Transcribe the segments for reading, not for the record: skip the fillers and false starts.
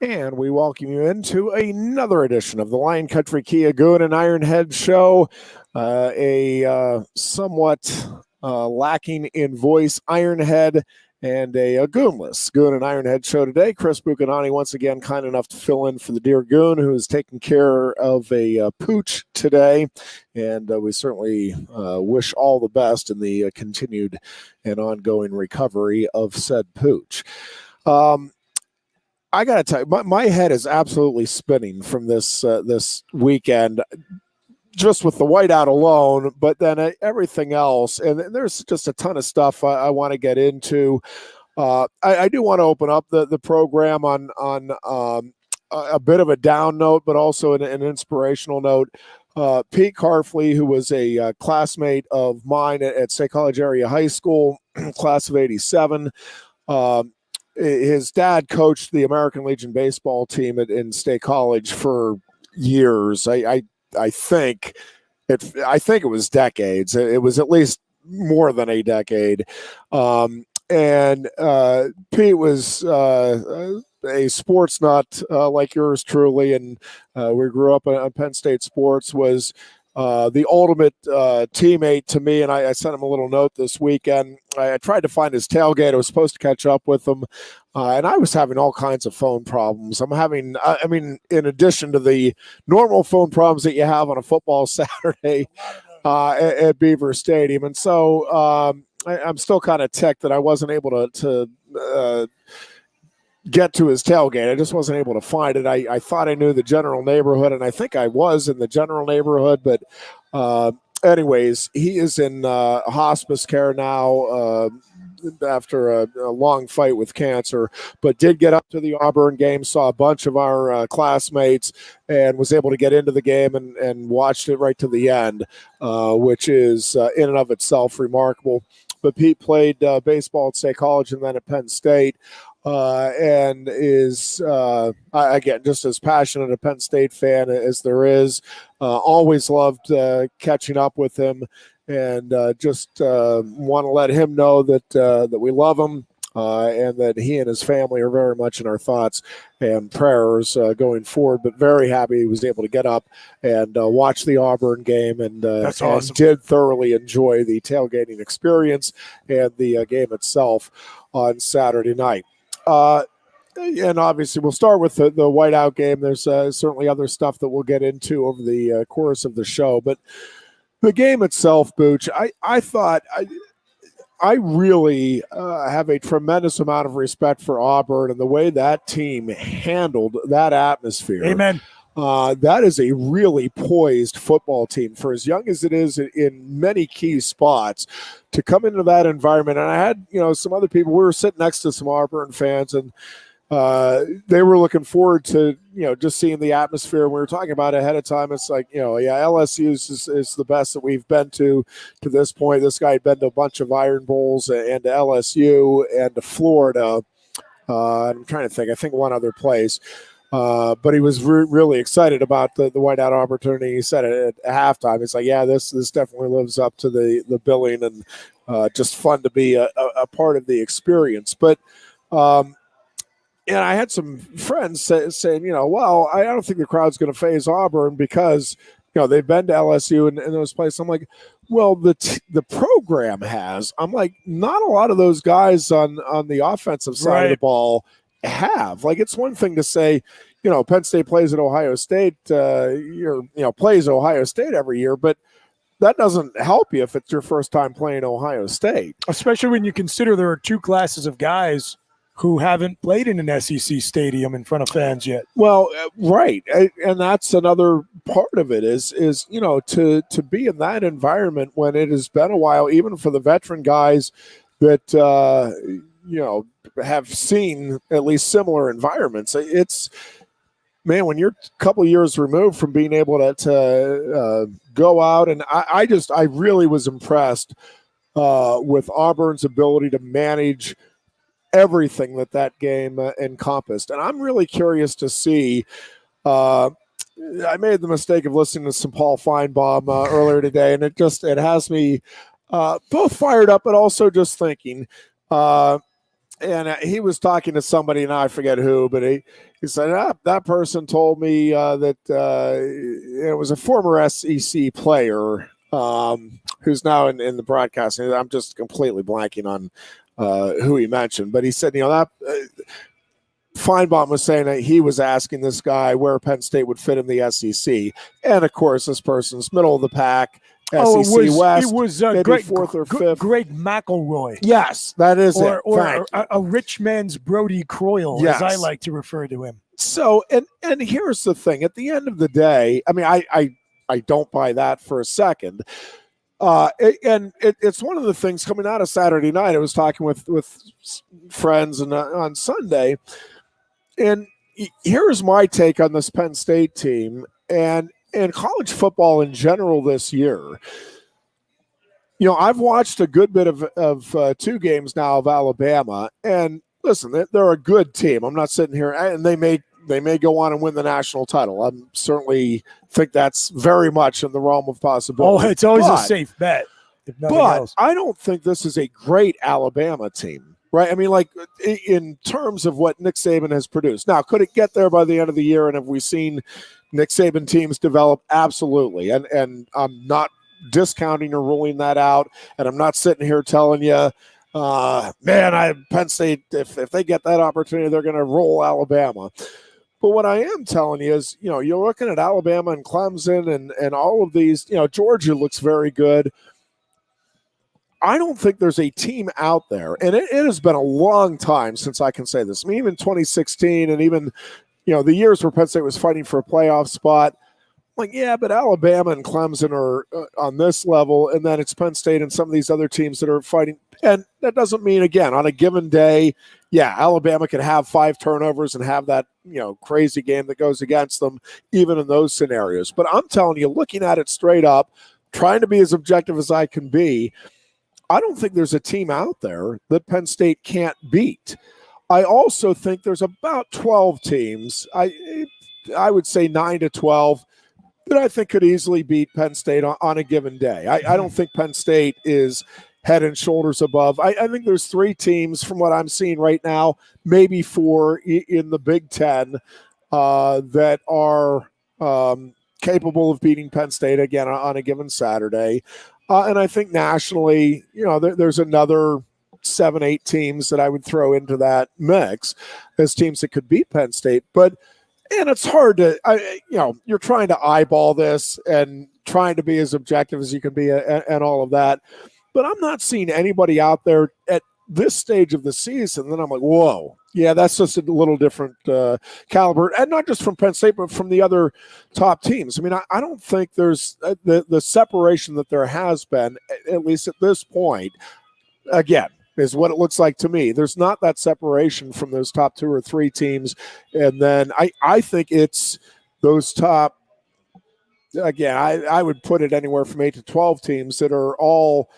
And we welcome you into another edition of the Lion Country Kia Goon and Ironhead show. A somewhat lacking in voice Ironhead and a goonless Goon and Ironhead show today. Chris Buchanani once again kind enough to fill in for the dear Goon, who is taking care of a pooch today. And we certainly wish all the best in the continued and ongoing recovery of said pooch. I got to tell you, my head is absolutely spinning from this weekend, just with the whiteout alone, but then everything else. And there's just a ton of stuff I want to get into. I do want to open up the program on a bit of a down note, but also an inspirational note. Pete Carfley, who was a classmate of mine at State College Area High School, class of '87, his dad coached the American Legion baseball team in State College for years. I think it was decades. It was at least more than a decade. And Pete was a sports nut like yours truly, and we grew up on Penn State sports. Was the ultimate teammate to me, and I sent him a little note this weekend. I tried to find his tailgate. I was supposed to catch up with him, and I was having all kinds of phone problems. I'm having, in addition to the normal phone problems that you have on a football Saturday at Beaver Stadium. And so I'm still kind of ticked that I wasn't able to get to his tailgate. I just wasn't able to find it. I thought I knew the general neighborhood, and I think I was in the general neighborhood, but anyways, he is in hospice care now after a long fight with cancer, but did get up to the Auburn game, saw a bunch of our classmates, and was able to get into the game and watched it right to the end, which is in and of itself remarkable. But Pete played baseball at State College and then at Penn State. And is, again, just as passionate a Penn State fan as there is. Always loved catching up with him, and just want to let him know that we love him, and that he and his family are very much in our thoughts and prayers going forward. But very happy he was able to get up and watch the Auburn game, and, That's awesome. and did thoroughly enjoy the tailgating experience and the game itself on Saturday night. And obviously we'll start with the whiteout game. There's certainly other stuff that we'll get into over the course of the show, but the game itself, Booch, I thought I really have a tremendous amount of respect for Auburn and the way that team handled that atmosphere. Amen. That is a really poised football team for as young as it is in many key spots to come into that environment. And I had, some other people, we were sitting next to some Auburn fans, and they were looking forward to, just seeing the atmosphere. We were talking about it ahead of time. It's like, LSU is the best that we've been to this point. This guy had been to a bunch of Iron Bowls and to LSU and to Florida. I'm trying to think. I think one other place. But he was really excited about the whiteout opportunity. He said it at halftime. It's like, yeah, this definitely lives up to the billing, and just fun to be a part of the experience. But and I had some friends saying, well, I don't think the crowd's going to phase Auburn because they've been to LSU and those places. I'm like, well, the program has. I'm like, not a lot of those guys on the offensive side of the ball have. Like, it's one thing to say, Penn State plays at Ohio State, plays Ohio State every year, but that doesn't help you if it's your first time playing Ohio State. Especially when you consider there are two classes of guys who haven't played in an SEC stadium in front of fans yet. Well, right. And that's another part of it is to be in that environment when it has been a while, even for the veteran guys that, have seen at least similar environments. It's, man, when you're a couple of years removed from being able to go out, and I really was impressed with Auburn's ability to manage everything that game encompassed. And I'm really curious to see. I made the mistake of listening to some Paul Feinbaum earlier today, and it has me both fired up, but also just thinking. and he was talking to somebody, and I forget who, but he said, that person told me that it was a former SEC player who's now in the broadcasting. I'm just completely blanking on who he mentioned, but he said, that Feinbaum was saying that he was asking this guy where Penn State would fit in the SEC. And, of course, this person's middle of the pack, SEC West, it was maybe fourth or fifth. Greg McElroy. Yes, that is it. Or a rich man's Brody Croyle, yes, as I like to refer to him. So, and here's the thing. At the end of the day, I mean, I don't buy that for a second. It's one of the things coming out of Saturday night. I was talking with friends and on Sunday, and here's my take on this Penn State team and college football in general this year. I've watched a good bit of 2 games now of Alabama, and listen, they're a good team. I'm not sitting here, and they may go on and win the national title. I certainly think that's very much in the realm of possibility. Oh, it's always a safe bet. But I don't think this is a great Alabama team, right? I mean, like in terms of what Nick Saban has produced. Now, could it get there by the end of the year? And have we seen Nick Saban teams develop? Absolutely. And I'm not discounting or ruling that out. And I'm not sitting here telling you, Penn State, if they get that opportunity, they're going to roll Alabama. But what I am telling you is, you're looking at Alabama and Clemson and all of these, Georgia looks very good. I don't think there's a team out there, and it has been a long time since I can say this. I mean, even 2016 and even, the years where Penn State was fighting for a playoff spot, like, yeah, but Alabama and Clemson are on this level, and then it's Penn State and some of these other teams that are fighting. And that doesn't mean, again, on a given day, yeah, Alabama can have 5 turnovers and have that, crazy game that goes against them, even in those scenarios. But I'm telling you, looking at it straight up, trying to be as objective as I can be, I don't think there's a team out there that Penn State can't beat. I also think there's about 12 teams, I would say 9 to 12, that I think could easily beat Penn State on a given day. I don't think Penn State is head and shoulders above. I think there's 3 teams from what I'm seeing right now, maybe 4 in the Big Ten that are capable of beating Penn State again on a given Saturday. And I think nationally, there's another 7, 8 teams that I would throw into that mix as teams that could beat Penn State. And it's hard to, you're trying to eyeball this and trying to be as objective as you can be and all of that. But I'm not seeing anybody out there at this stage of the season that I'm like, whoa, yeah, that's just a little different caliber. And not just from Penn State, but from the other top teams. I mean, I don't think there's the separation that there has been, at least at this point, again, is what it looks like to me. There's not that separation from those top 2 or 3 teams. And then I think it's those top, again, I would put it anywhere from 8 to 12 teams that are all,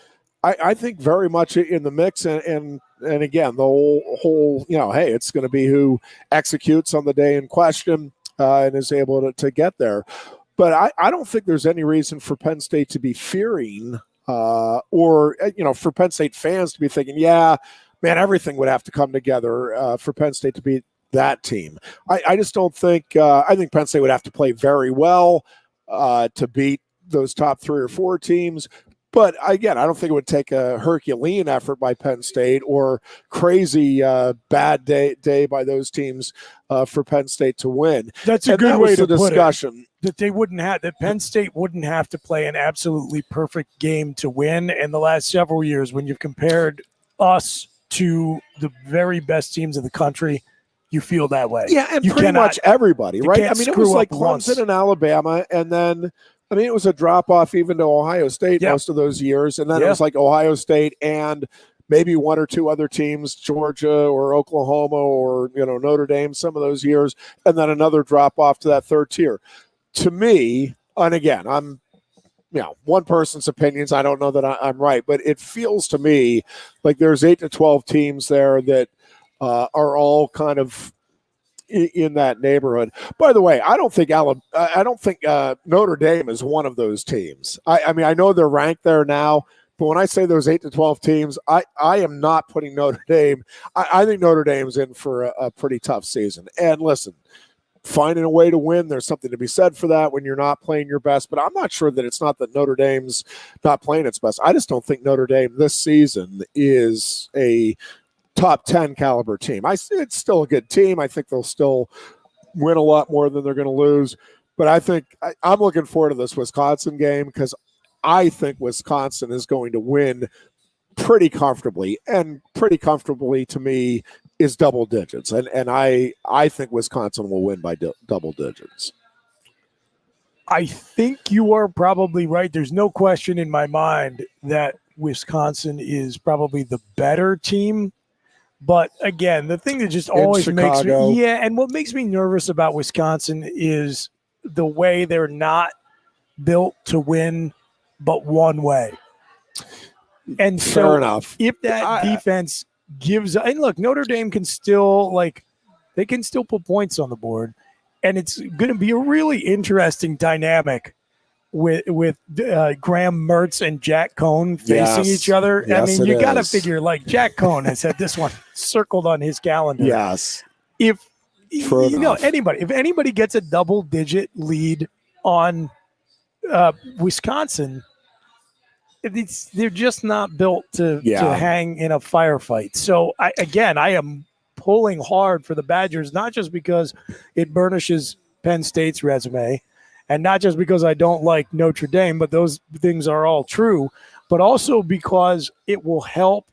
I think, very much in the mix. And again, the whole, hey, it's going to be who executes on the day in question and is able to get there. But I don't think there's any reason for Penn State to be fearing or for Penn State fans to be thinking, yeah, man, everything would have to come together for Penn State to beat that team. I just don't think I think Penn State would have to play very well to beat those top 3 or 4 teams. But again, I don't think it would take a Herculean effort by Penn State or crazy bad day by those teams for Penn State to win. That's a good way to put discussion. That that Penn State wouldn't have to play an absolutely perfect game to win. In the last several years, when you've compared us to the very best teams in the country, you feel that way. Yeah, and pretty much everybody, right? I mean, it was like Clemson and Alabama, and then it was a drop-off even to Ohio State most of those years. And then it was like Ohio State and maybe 1 or 2 other teams, Georgia or Oklahoma or, Notre Dame, some of those years, and then another drop-off to that 3rd tier. To me, and again, I'm, one person's opinions, I don't know that I'm right, but it feels to me like there's 8 to 12 teams there that are all kind of in that neighborhood. By the way, I don't think Notre Dame is one of those teams. I mean, I know they're ranked there now, But when I say those 8 to 12 teams, I am not putting Notre Dame. I think Notre Dame's in for a pretty tough season. And listen, finding a way to win, there's something to be said for that when you're not playing your best. But I'm not sure that it's not that Notre Dame's not playing its best. I just don't think Notre Dame this season is a top 10 caliber team. It's still a good team. I think they'll still win a lot more than they're going to lose. But I think I'm looking forward to this Wisconsin game because I think Wisconsin is going to win pretty comfortably, and pretty comfortably to me is double digits. And I think Wisconsin will win by double digits. I think you are probably right. There's no question in my mind that Wisconsin is probably the better team. But again, the thing that just always makes me, and what makes me nervous about Wisconsin is the way they're not built to win but one way. And fair enough. If that defense gives, and look, Notre Dame can still they can still put points on the board, and it's going to be a really interesting dynamic with Graham Mertz and Jack Cohn facing each other. Yes, I mean, you got to figure Jack Cohn has had this one circled on his calendar. Yes. If anybody gets a double-digit lead on Wisconsin, they're just not built to hang in a firefight. So I am pulling hard for the Badgers, not just because it burnishes Penn State's resume, and not just because I don't like Notre Dame, but those things are all true, but also because it will help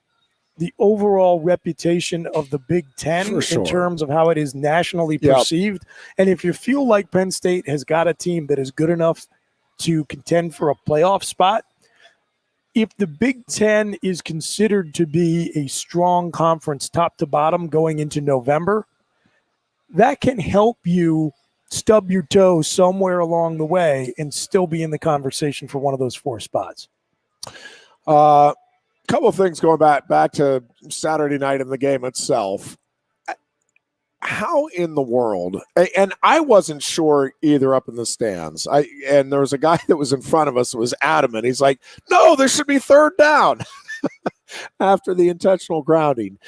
the overall reputation of the Big Ten in terms of how it is nationally perceived. And if you feel like Penn State has got a team that is good enough to contend for a playoff spot, if the Big Ten is considered to be a strong conference top to bottom going into November, that can help you stub your toe somewhere along the way and still be in the conversation for one of those 4 spots. Couple of things going back to Saturday night in the game itself. How in the world, and I wasn't sure either up in the stands. And there was a guy that was in front of us that was adamant. He's like, no, there should be 3rd down after the intentional grounding.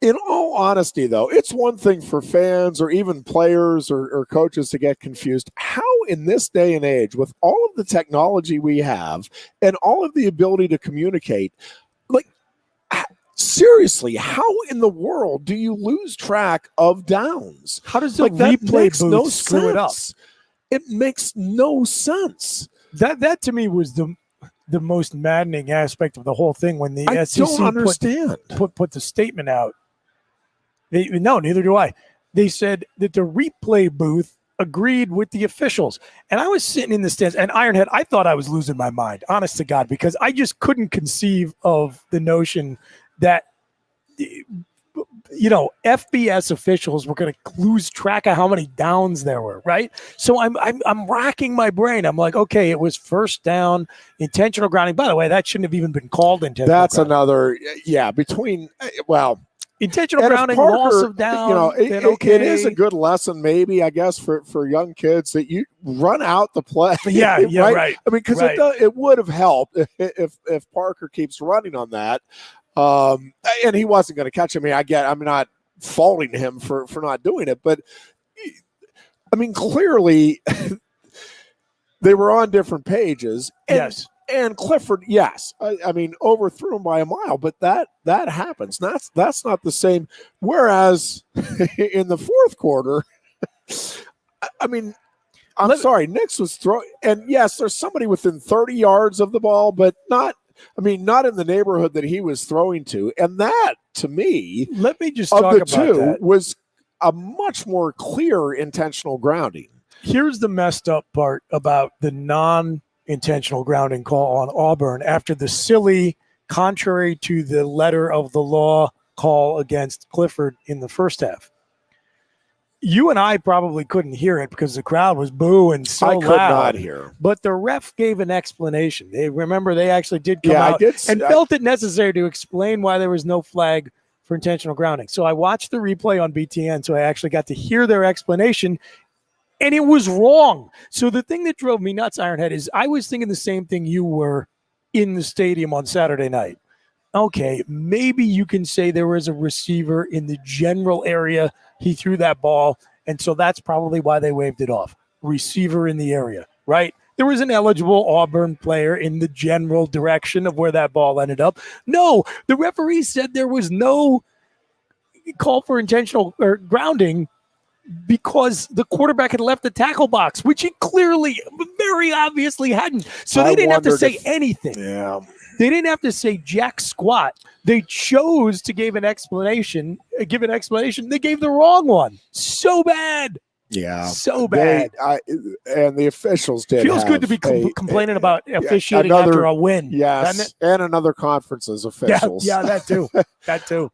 In all honesty, though, it's one thing for fans or even players or coaches to get confused. How in this day and age, with all of the technology we have and all of the ability to communicate, seriously, how in the world do you lose track of downs? How does the replay booth screw it up? It makes no sense. That to me was the most maddening aspect of the whole thing when the SEC put the statement out. Neither do I. They said that the replay booth agreed with the officials. And I was sitting in the stands, and Ironhead, I thought I was losing my mind, honest to God, because I just couldn't conceive of the notion that, FBS officials were going to lose track of how many downs there were, right? So I'm racking my brain. I'm like, okay, it was 1st down, intentional grounding. By the way, that shouldn't have even been called intentional. That's grounding. Intentional grounding, Parker, loss of down. It is a good lesson, maybe, I guess, for young kids that you run out the play. Yeah, right. I mean, because it would have helped if Parker keeps running on that. And he wasn't going to catch him. I'm not faulting him for not doing it, but I mean, clearly they were on different pages. Yes. And Clifford, yes, I mean, overthrew him by a mile, but that happens. That's not the same. Whereas in the 4th quarter, I mean, I'm sorry, Nix was throwing, and yes, there's somebody within 30 yards of the ball, but not in the neighborhood that he was throwing to. And that, to me, let me just talk about that. Was a much more clear intentional grounding. Here's the messed up part about the non-intentional grounding call on Auburn after the silly, contrary to the letter of the law, call against Clifford in the first half. You and I probably couldn't hear it because the crowd was booing so loud. I could not hear. But the ref gave an explanation. They actually did come out and felt it necessary to explain why there was no flag for intentional grounding. So I watched the replay on BTN, so I actually got to hear their explanation, and it was wrong. So the thing that drove me nuts, Ironhead, is I was thinking the same thing you were in the stadium on Saturday night. Okay, maybe you can say there was a receiver in the general area. He threw that ball, and so that's probably why they waved it off. Receiver in the area, right? There was an eligible Auburn player in the general direction of where that ball ended up. No, the referee said there was no call for intentional or grounding because the quarterback had left the tackle box, which he clearly, very obviously hadn't. So they didn't have to say anything. Yeah. They didn't have to say jack squat. They chose to give an explanation. They gave the wrong one. So bad. Yeah. So bad. And the officials did. Feels good to be complaining about officiating after a win. Yes. And another conference's officials. Yeah, that too. That too.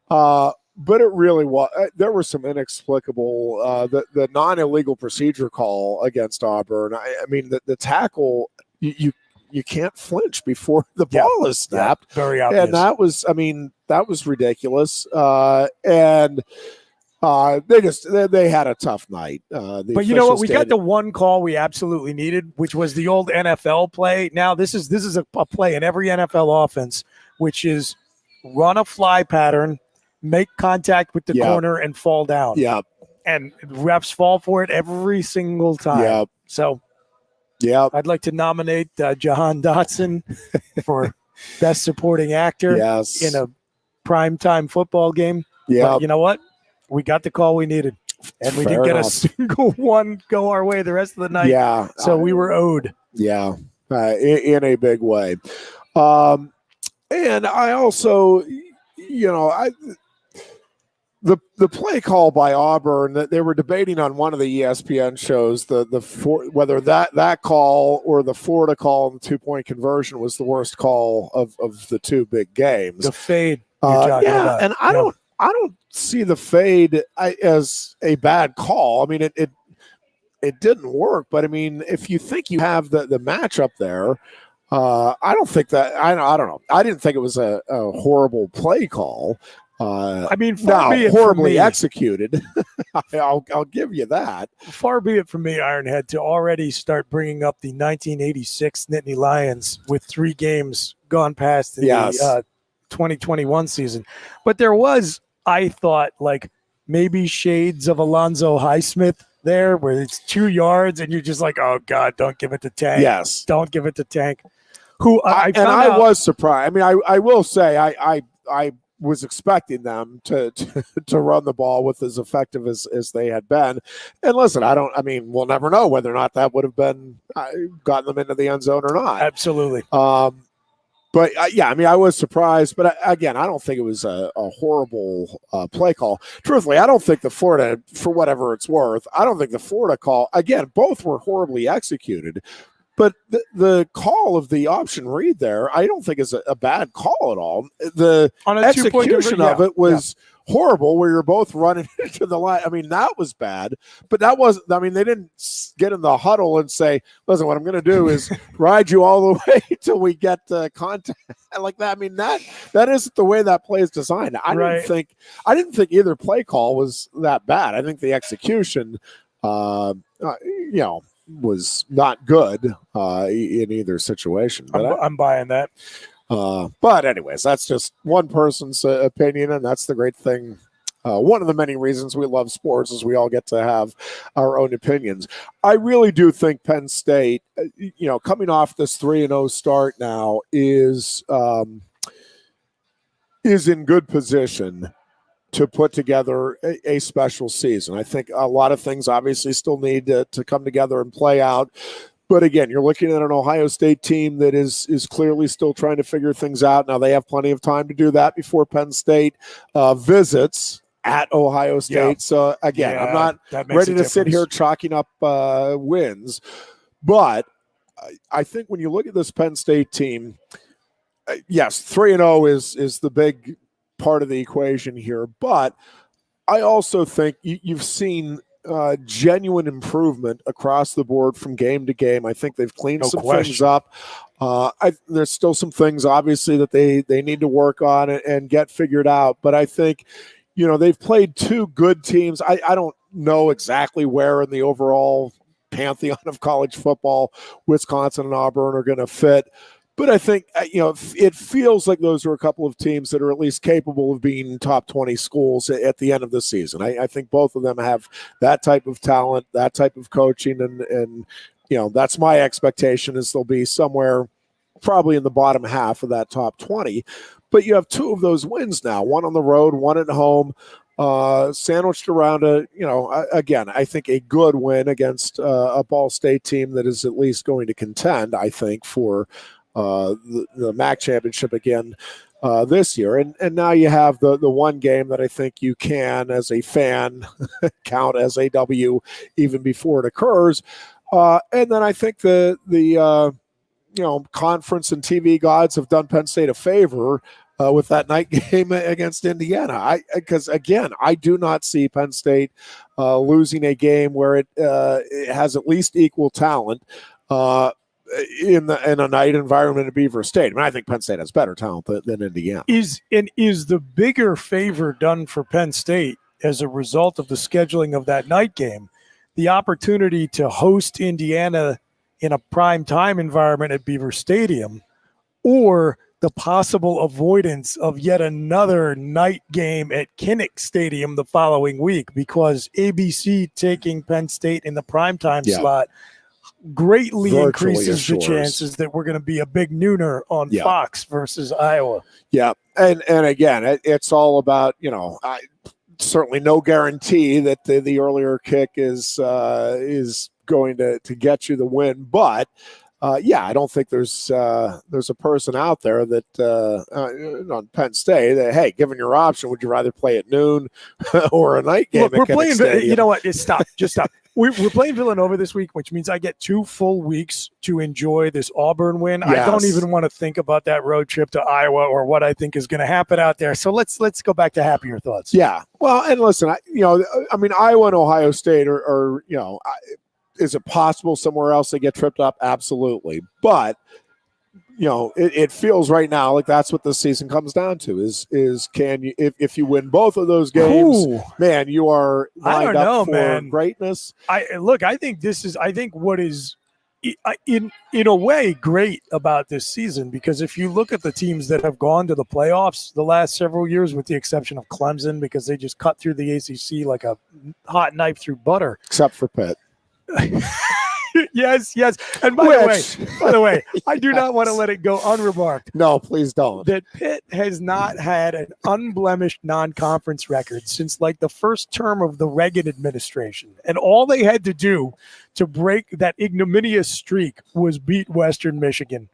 But it really was. There were some inexplicable, the non-illegal procedure call against Auburn. I mean, the tackle, you can't flinch before the ball is snapped. Yeah, very obvious. And that was ridiculous. And they had a tough night. But you know what? We got the one call we absolutely needed, which was the old NFL play. Now this is a play in every NFL offense, which is run a fly pattern, make contact with the corner, and fall down. Yeah. And refs fall for it every single time. Yeah. So I'd like to nominate Jahan Dotson for Best Supporting Actor in a primetime football game. Yeah. But you know what? We got the call we needed. And we didn't get a single one go our way the rest of the night. Yeah. So we were owed. Yeah. In a big way. And I also, the play call by Auburn that they were debating on one of the ESPN shows, whether that call or the Florida call and the 2-point conversion was the worst call of the two big games. The fade. About. And I don't see the fade as a bad call. I mean, it didn't work, but I mean, if you think you have the matchup there, I don't think that. I don't know. I didn't think it was a horrible play call. I mean, horribly executed. I'll give you that. Far be it from me, Ironhead, to already start bringing up the 1986 Nittany Lions with 3 games gone past in the 2021 season. But there was, I thought, like maybe shades of Alonzo Highsmith there, where it's 2 yards and you're just like, oh God, don't give it to Tank. Yes, don't give it to Tank. Who I was surprised. I mean, I will say I was expecting them to run the ball with as effective as they had been. And listen, we'll never know whether or not that would have been gotten them into the end zone or not. Absolutely. But I was surprised. But again, I don't think it was a horrible play call. Truthfully, I don't think the Florida, for whatever it's worth, I don't think the Florida call, again, both were horribly executed. But the call of the option read there, I don't think is a bad call at all. The execution of it was horrible, where you're both running into the line. I mean, that was bad. But that wasn't. I mean, they didn't get in the huddle and say, "Listen, what I'm going to do is ride you all the way till we get contact." Like that. I mean, that isn't the way that play is designed. I didn't think either play call was that bad. I think the execution, was not good in either situation. But I'm buying that. But anyways, that's just one person's opinion, and that's the great thing. One of the many reasons we love sports is we all get to have our own opinions. I really do think Penn State, coming off this 3-0 start now, is in good position to put together a special season. I think a lot of things obviously still need to come together and play out. But again, you're looking at an Ohio State team that is clearly still trying to figure things out. Now, they have plenty of time to do that before Penn State visits at Ohio State. Yeah. So again, I'm not ready to sit here chalking up wins. But I think when you look at this Penn State team, yes, 3-0 is the big part of the equation here, but I also think you've seen genuine improvement across the board from game to game. I think they've cleaned things up. There's still some things obviously that they need to work on and get figured out, but I think they've played 2 good teams. I don't know exactly where in the overall pantheon of college football Wisconsin and Auburn are going to fit. But I think, it feels like those are a couple of teams that are at least capable of being top 20 schools at the end of the season. I think both of them have that type of talent, that type of coaching, and that's my expectation is they'll be somewhere probably in the bottom half of that top 20. But you have two of those wins now, one on the road, one at home, sandwiched around again, I think a good win against a Ball State team that is at least going to contend, I think, for the MAC championship again this year. And now you have the one game that I think you can, as a fan, count as a W even before it occurs. And then I think the conference and TV gods have done Penn State a favor with that night game against Indiana. Because again, I do not see Penn State losing a game where it has at least equal talent in a night environment at Beaver State. I mean, I think Penn State has better talent than Indiana. Is the bigger favor done for Penn State as a result of the scheduling of that night game, the opportunity to host Indiana in a prime time environment at Beaver Stadium, or the possible avoidance of yet another night game at Kinnick Stadium the following week, because ABC taking Penn State in the primetime slot greatly Virtually increases assures the chances that we're going to be a big nooner on Fox versus Iowa. Yeah. And again, it's all about, certainly no guarantee that the earlier kick is going to get you the win. But I don't think there's a person out there that on Penn State that, hey, given your option, would you rather play at noon or a night game? Look, we're playing. You know what? Just stop. We're playing Villanova this week, which means I get 2 full weeks to enjoy this Auburn win. Yes. I don't even want to think about that road trip to Iowa or what I think is going to happen out there. So let's go back to happier thoughts. Yeah. Well, and listen, Iowa and Ohio State are is it possible somewhere else they get tripped up? Absolutely. But, it feels right now like that's what this season comes down to is can you, if you win both of those games, man, you are lined up for greatness. I think what is in a way great about this season, because if you look at the teams that have gone to the playoffs the last several years, with the exception of Clemson, because they just cut through the ACC like a hot knife through butter. Except for Pitt. Yes. And by the way, I do not want to let it go unremarked. No, please don't. That Pitt has not had an unblemished non-conference record since like the first term of the Reagan administration. And all they had to do to break that ignominious streak was beat Western Michigan.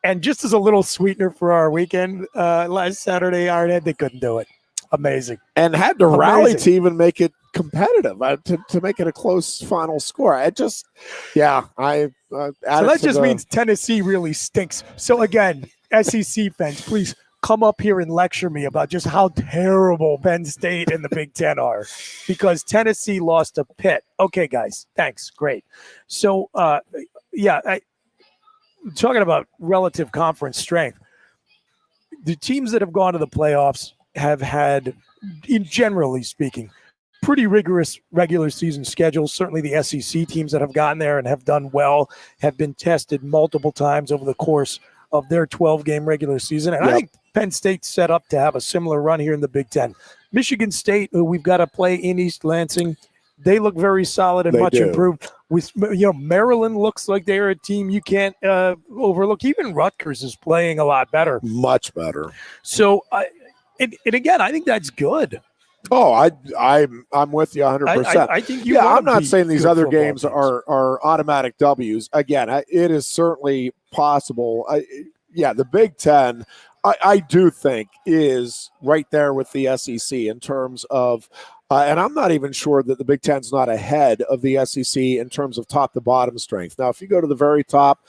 And just as a little sweetener for our weekend last Saturday, Ironhead, they couldn't do it. Amazing. And had to rally to even make it competitive, to make it a close final score. So that just means Tennessee really stinks. So again, SEC fans, please come up here and lecture me about just how terrible Penn State and the Big Ten are, because Tennessee lost to Pitt. Okay, guys, thanks. Great. So, talking about relative conference strength, the teams that have gone to the playoffs have had, generally speaking, pretty rigorous regular season schedules. Certainly the SEC teams that have gotten there and have done well have been tested multiple times over the course of their 12-game regular season. And I think Penn State's set up to have a similar run here in the Big Ten. Michigan State, who we've got to play in East Lansing, they look very solid and much improved. With Maryland looks like they're a team you can't overlook. Even Rutgers is playing a lot better. Much better. So, and again, I think that's good. Oh, I'm with you 100%. I think I'm not saying these other games are automatic W's. Again, it is certainly possible. The Big Ten, I do think, is right there with the SEC in terms of, and I'm not even sure that the Big Ten's not ahead of the SEC in terms of top to bottom strength. Now, if you go to the very top,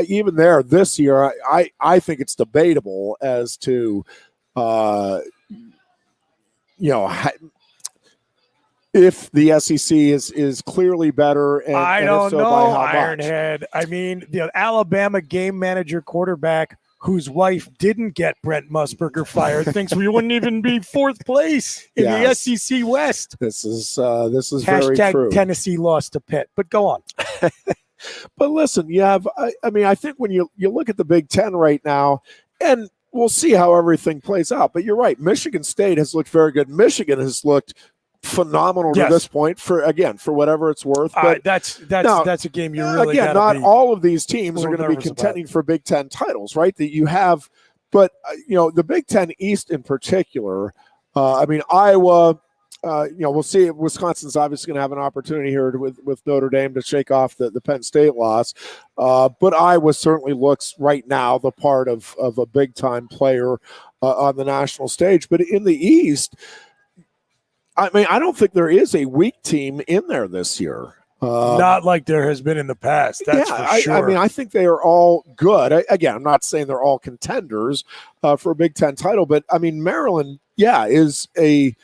even there this year, I think it's debatable as to, if the SEC is clearly better, and I and don't if so, know, by how Ironhead. much? I mean, the Alabama game manager quarterback whose wife didn't get Brent Musburger fired thinks we wouldn't even be fourth place in the SEC West. This is very true. Tennessee lost to Pitt, but go on. But listen, you have, I mean, I think when you look at the Big Ten right now, and we'll see how everything plays out, but you're right. Michigan State has looked very good. Michigan has looked phenomenal to this point for whatever it's worth. But that's a game you really again, not all of these teams are going to be contending for Big Ten titles, right? That you have, but the Big Ten East in particular. I mean, Iowa. We'll see. Wisconsin's obviously going to have an opportunity here with Notre Dame to shake off the Penn State loss. But Iowa certainly looks right now the part of a big time player on the national stage. But in the East, I mean, I don't think there is a weak team in there this year. Not like there has been in the past. That's for sure. I mean, I think they are all good. Again, I'm not saying they're all contenders for a Big Ten title, but I mean, Maryland, is a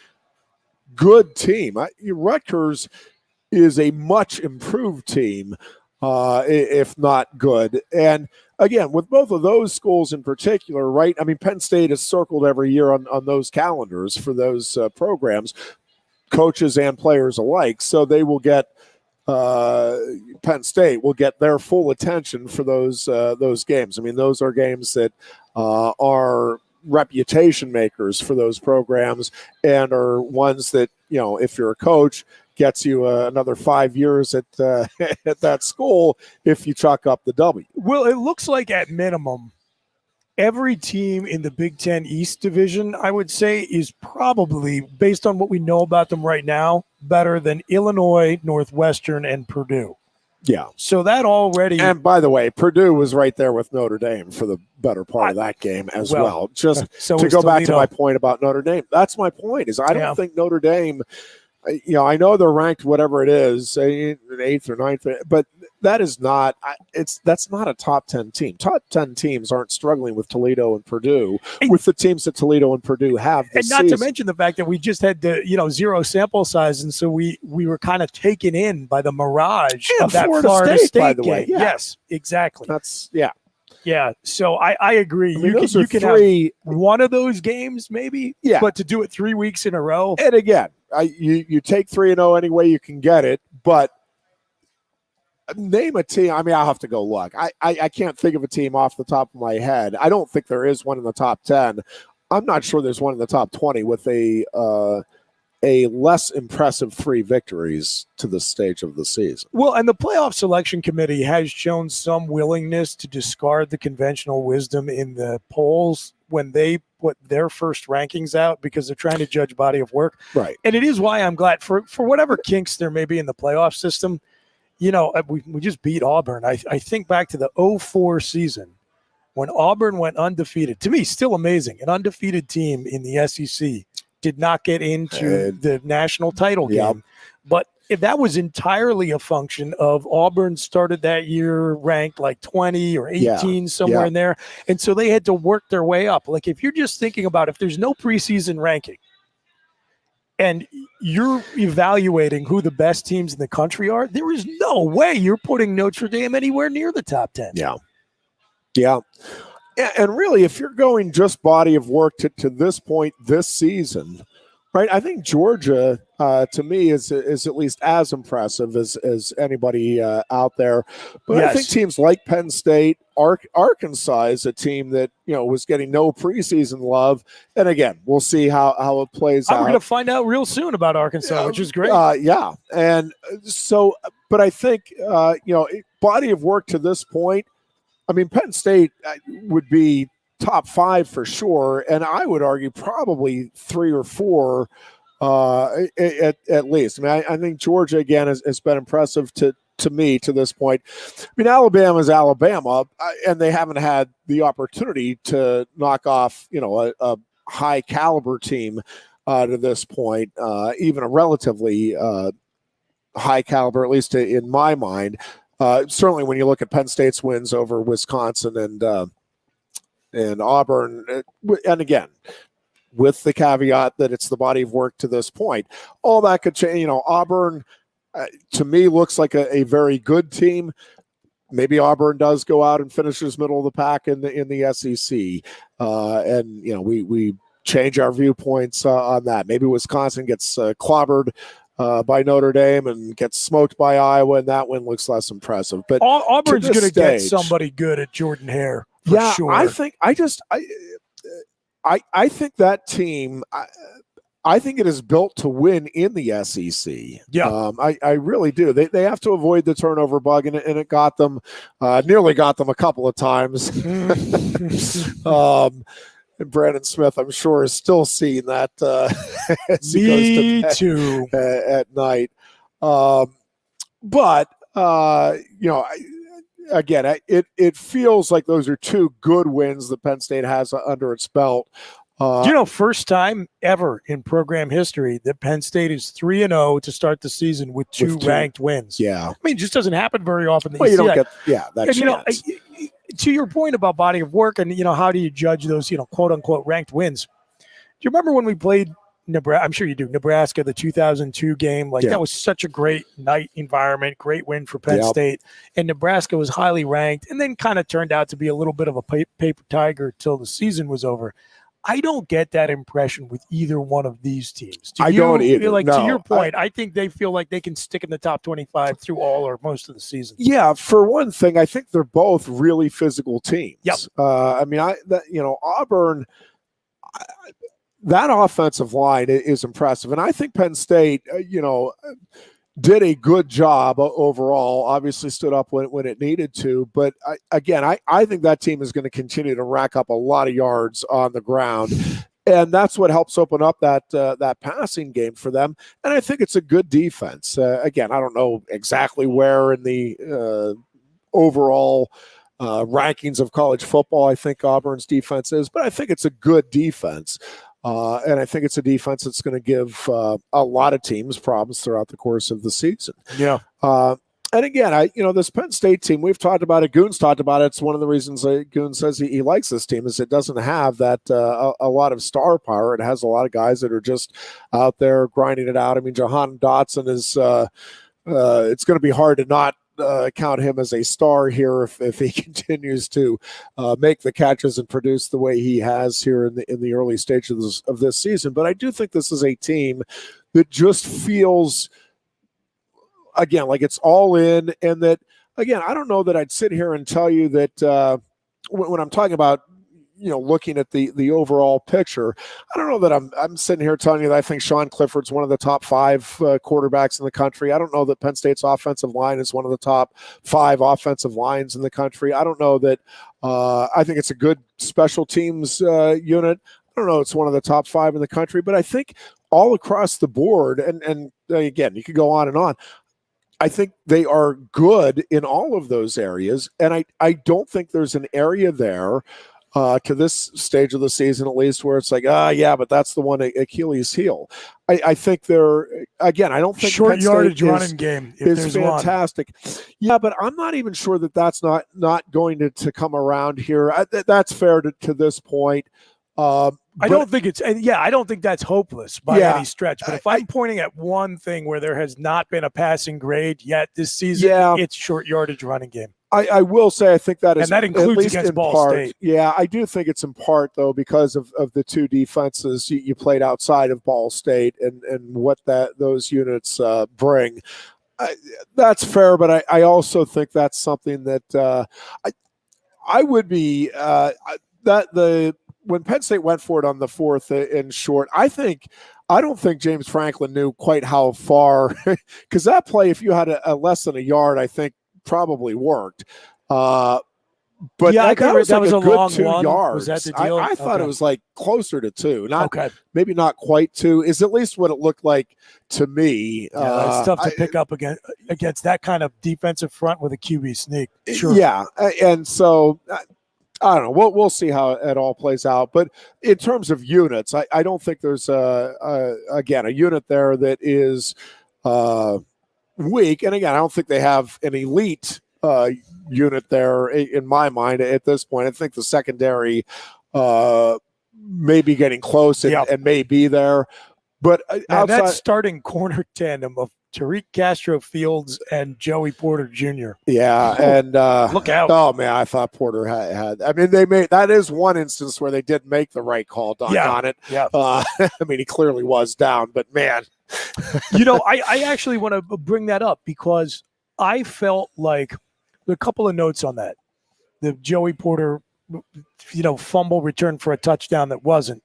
good team. Rutgers is a much improved team, if not good. And again, with both of those schools in particular, right? I mean, Penn State is circled every year on those calendars for those programs, coaches and players alike. So they will get Penn State will get their full attention for those games. I mean, those are games that are reputation makers for those programs and are ones that, if you're a coach, gets you another 5 years at at that school if you chalk up the W. Well, it looks like at minimum, every team in the Big Ten East division, I would say, is probably, based on what we know about them right now, better than Illinois, Northwestern, and Purdue. Yeah. So that already. And by the way, Purdue was right there with Notre Dame for the better part of that game as well. Just to go back to my point about Notre Dame. That's my point, is I don't think Notre Dame, I know they're ranked whatever it is, 8th or 9th, but that is not, that's not a top 10 team. Top 10 teams aren't struggling with Toledo and Purdue, with the teams that Toledo and Purdue have this season. To mention the fact that we just had the, zero sample size, and so we were kind of taken in by the mirage of that Florida State by the game. Way. Yeah. Yes, exactly. That's, Yeah, so I agree. I mean, you can have one of those games maybe, but to do it 3 weeks in a row. And again, you take 3-0 any way you can get it, but name a team. I mean, I'll have to go look. I can't think of a team off the top of my head. I don't think there is one in the top 10. I'm not sure there's one in the top 20 with a less impressive 3 victories to this stage of the season. Well, and the playoff selection committee has shown some willingness to discard the conventional wisdom in the polls when they put their first rankings out, because they're trying to judge body of work. Right. And it is why I'm glad for whatever kinks there may be in the playoff system. We just beat Auburn. I think back to the 2004 season when Auburn went undefeated. To me, still amazing. An undefeated team in the SEC did not get into the national title game. But if that was entirely a function of Auburn started that year ranked like 20 or 18, somewhere in there. And so they had to work their way up. Like, if you're just thinking about if there's no preseason ranking and you're evaluating who the best teams in the country are, there is no way you're putting Notre Dame anywhere near the top 10. Yeah. And really, if you're going just body of work to this point this season, right, I think Georgia, to me, is at least as impressive as anybody out there. But I think teams like Penn State, Arkansas is a team that, was getting no preseason love. And again, we'll see how it plays out. We're going to find out real soon about Arkansas, which is great. And so, but I think, body of work to this point, I mean, Penn State would be top 5 for sure, and I would argue probably 3 or 4 at least. I mean, I think Georgia, again, has been impressive to me to this point. I mean, Alabama's Alabama, and they haven't had the opportunity to knock off, a high caliber team to this point, even a relatively high caliber, at least in my mind. Certainly when you look at Penn State's wins over Wisconsin and Auburn, and again, with the caveat that it's the body of work to this point, all that could change. Auburn, to me, looks like a very good team. Maybe Auburn does go out and finishes middle of the pack in the SEC, and we change our viewpoints on that. Maybe Wisconsin gets clobbered by Notre Dame and gets smoked by Iowa, and that win looks less impressive. But Auburn's going to get stage, somebody good at Jordan Hare. For sure. I think I think that team. I think it is built to win in the SEC. Yeah, I really do. They have to avoid the turnover bug, and it got them, nearly got them a couple of times. And Brandon Smith, I'm sure, is still seeing that as he goes to bed at night. But again, it feels like those are two good wins that Penn State has under its belt. First time ever in program history that Penn State is 3-0 to start the season with two ranked wins. Yeah, I mean, it just doesn't happen very often. That you don't get that chance. To your point about body of work and how do you judge those quote unquote ranked wins? Do you remember when we played Nebraska? I'm sure you do. Nebraska, the 2002 game, that was such a great night environment, great win for Penn State, and Nebraska was highly ranked, and then kind of turned out to be a little bit of a paper tiger till the season was over. I don't get that impression with either one of these teams. I don't either. To your point, I think they feel like they can stick in the top 25 through all or most of the season. Yeah, for one thing, I think they're both really physical teams. Yep. Auburn, that offensive line is impressive, and I think Penn State, did a good job overall. Obviously stood up when it needed to, but I think that team is going to continue to rack up a lot of yards on the ground, and that's what helps open up that passing game for them. And I think it's a good defense. I don't know exactly where in the overall rankings of college football I think Auburn's defense is, but I think it's a good defense. And I think it's a defense that's going to give a lot of teams problems throughout the course of the season. Yeah. And again, this Penn State team, we've talked about it. Goon's talked about it. It's one of the reasons Goon says he likes this team is it doesn't have that a lot of star power. It has a lot of guys that are just out there grinding it out. I mean, Jahan Dotson is it's going to be hard to not count him as a star here if he continues to make the catches and produce the way he has here in the early stages of this season. But I do think this is a team that just feels, again, like it's all in, and that, again, I don't know that I'd sit here and tell you that when I'm talking about looking at the overall picture, I don't know that I'm sitting here telling you that I think Sean Clifford's one of the top 5 quarterbacks in the country. I don't know that Penn State's offensive line is one of the top 5 offensive lines in the country. I don't know that I think it's a good special teams unit. I don't know it's one of the top 5 in the country, but I think all across the board, and again, you could go on and on, I think they are good in all of those areas, and I don't think there's an area there to this stage of the season, at least, where it's like, but that's the one Achilles' heel. I think they're, again, I don't think short yardage running game is fantastic. Yeah, but I'm not even sure that that's not going to come around here. That's fair to this point. I don't think that's hopeless by any stretch. But if I'm pointing at one thing where there has not been a passing grade yet this season, it's short yardage running game. I will say I think that is, and that includes against Ball State. Yeah, I do think it's in part, though, because of the two defenses you played outside of Ball State and what those units bring. That's fair, but I also think that's something that I would be when Penn State went for it on the 4th and short, I don't think James Franklin knew quite how far, because that play, if you had a less than a yard, I think probably worked. But that was a good long 2 yards. Was that the deal? I thought it was like closer to 2, maybe not quite 2. Is at least what it looked like to me. Yeah, it's tough to pick up against that kind of defensive front with a QB sneak. Sure. Yeah, and so I don't know. We'll see how it all plays out. But in terms of units, I don't think there's a unit there that is weak. And again, I don't think they have an elite unit there in my mind at this point. I think the secondary may be getting close and may be there. But that starting corner tandem of Tariq Castro Fields and Joey Porter Jr. Yeah, and Look out. Oh man, I thought Porter had. I mean, they made that is one instance where they did make the right call on it. Yeah. I mean, he clearly was down, but man, I actually want to bring that up because I felt like a couple of notes on that. The Joey Porter, fumble return for a touchdown that wasn't.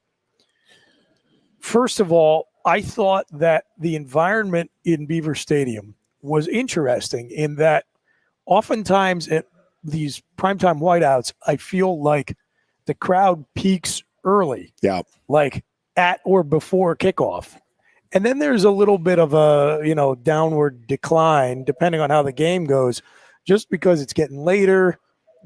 First of all, I thought that the environment in Beaver Stadium was interesting in that oftentimes at these primetime whiteouts, I feel like the crowd peaks early. Yeah. Like at or before kickoff. And then there's a little bit of a, downward decline depending on how the game goes, just because it's getting later.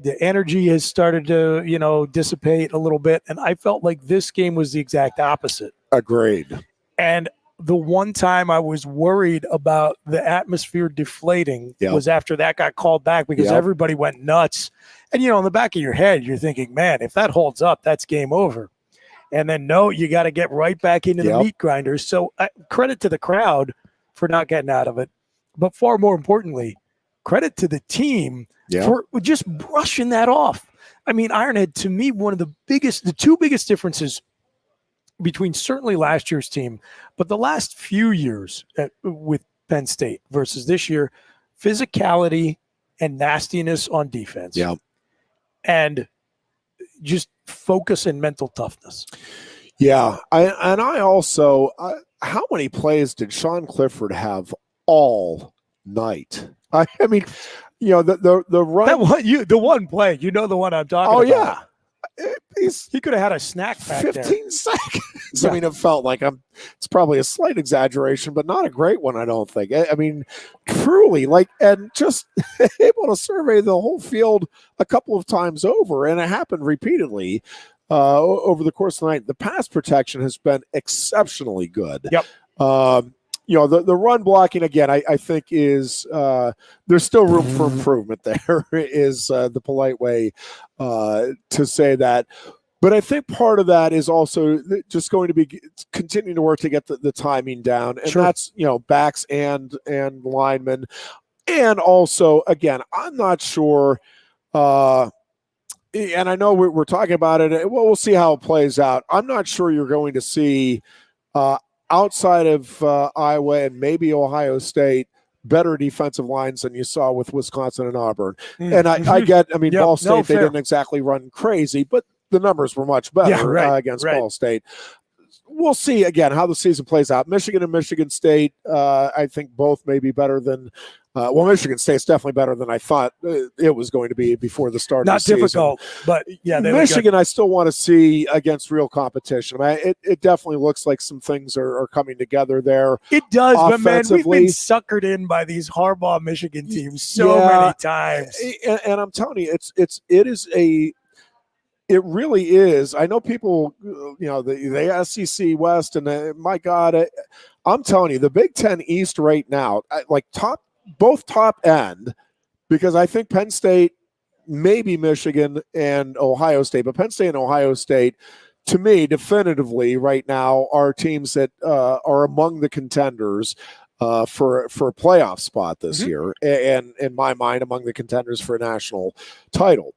The energy has started to, dissipate a little bit. And I felt like this game was the exact opposite. Agreed. And the one time I was worried about the atmosphere deflating was after that got called back because everybody went nuts. And, in the back of your head, you're thinking, man, if that holds up, that's game over. And then, no, you got to get right back into the meat grinders. So credit to the crowd for not getting out of it. But far more importantly, credit to the team for just brushing that off. I mean, Ironhead, to me, one of the two biggest differences between certainly last year's team, but the last few years with Penn State versus this year, physicality and nastiness on defense. Yeah. And just focus and mental toughness. Yeah. I also, how many plays did Sean Clifford have all night? I mean, the run. That one, the one play, the one I'm talking about. Oh, yeah. He could have had a snack back 15 seconds. I mean, it felt like it's probably a slight exaggeration, but not a great one, I don't think. I mean, truly, and just able to survey the whole field a couple of times over, and it happened repeatedly over the course of the night. The pass protection has been exceptionally good. Yep. The run blocking, again, I think is there's still room for improvement there is the polite way to say that. But I think part of that is also just going to be continuing to work to get the timing down. And that's, backs and linemen. And also, again, I'm not sure, and I know we're talking about it. Well, we'll see how it plays out. I'm not sure you're going to see outside of Iowa and maybe Ohio State, better defensive lines than you saw with Wisconsin and Auburn. And I mean, Ball State, they didn't exactly run crazy, but the numbers were much better against Ball State. We'll see, again, how the season plays out. Michigan and Michigan State, I think both may be better than Michigan State's definitely better than I thought it was going to be before the start of the season. Not difficult, but Michigan I still want to see against real competition. I mean, it definitely looks like some things are coming together there. It does, but man, we've been suckered in by these Harbaugh Michigan teams so many times. And I'm telling you, it really is. I know people, the SEC West, and my God, I'm telling you, the Big Ten East right now, both top end, because I think Penn State, maybe Michigan and Ohio State, but Penn State and Ohio State, to me, definitively right now are teams that are among the contenders for a playoff spot this year, and in my mind, among the contenders for a national title.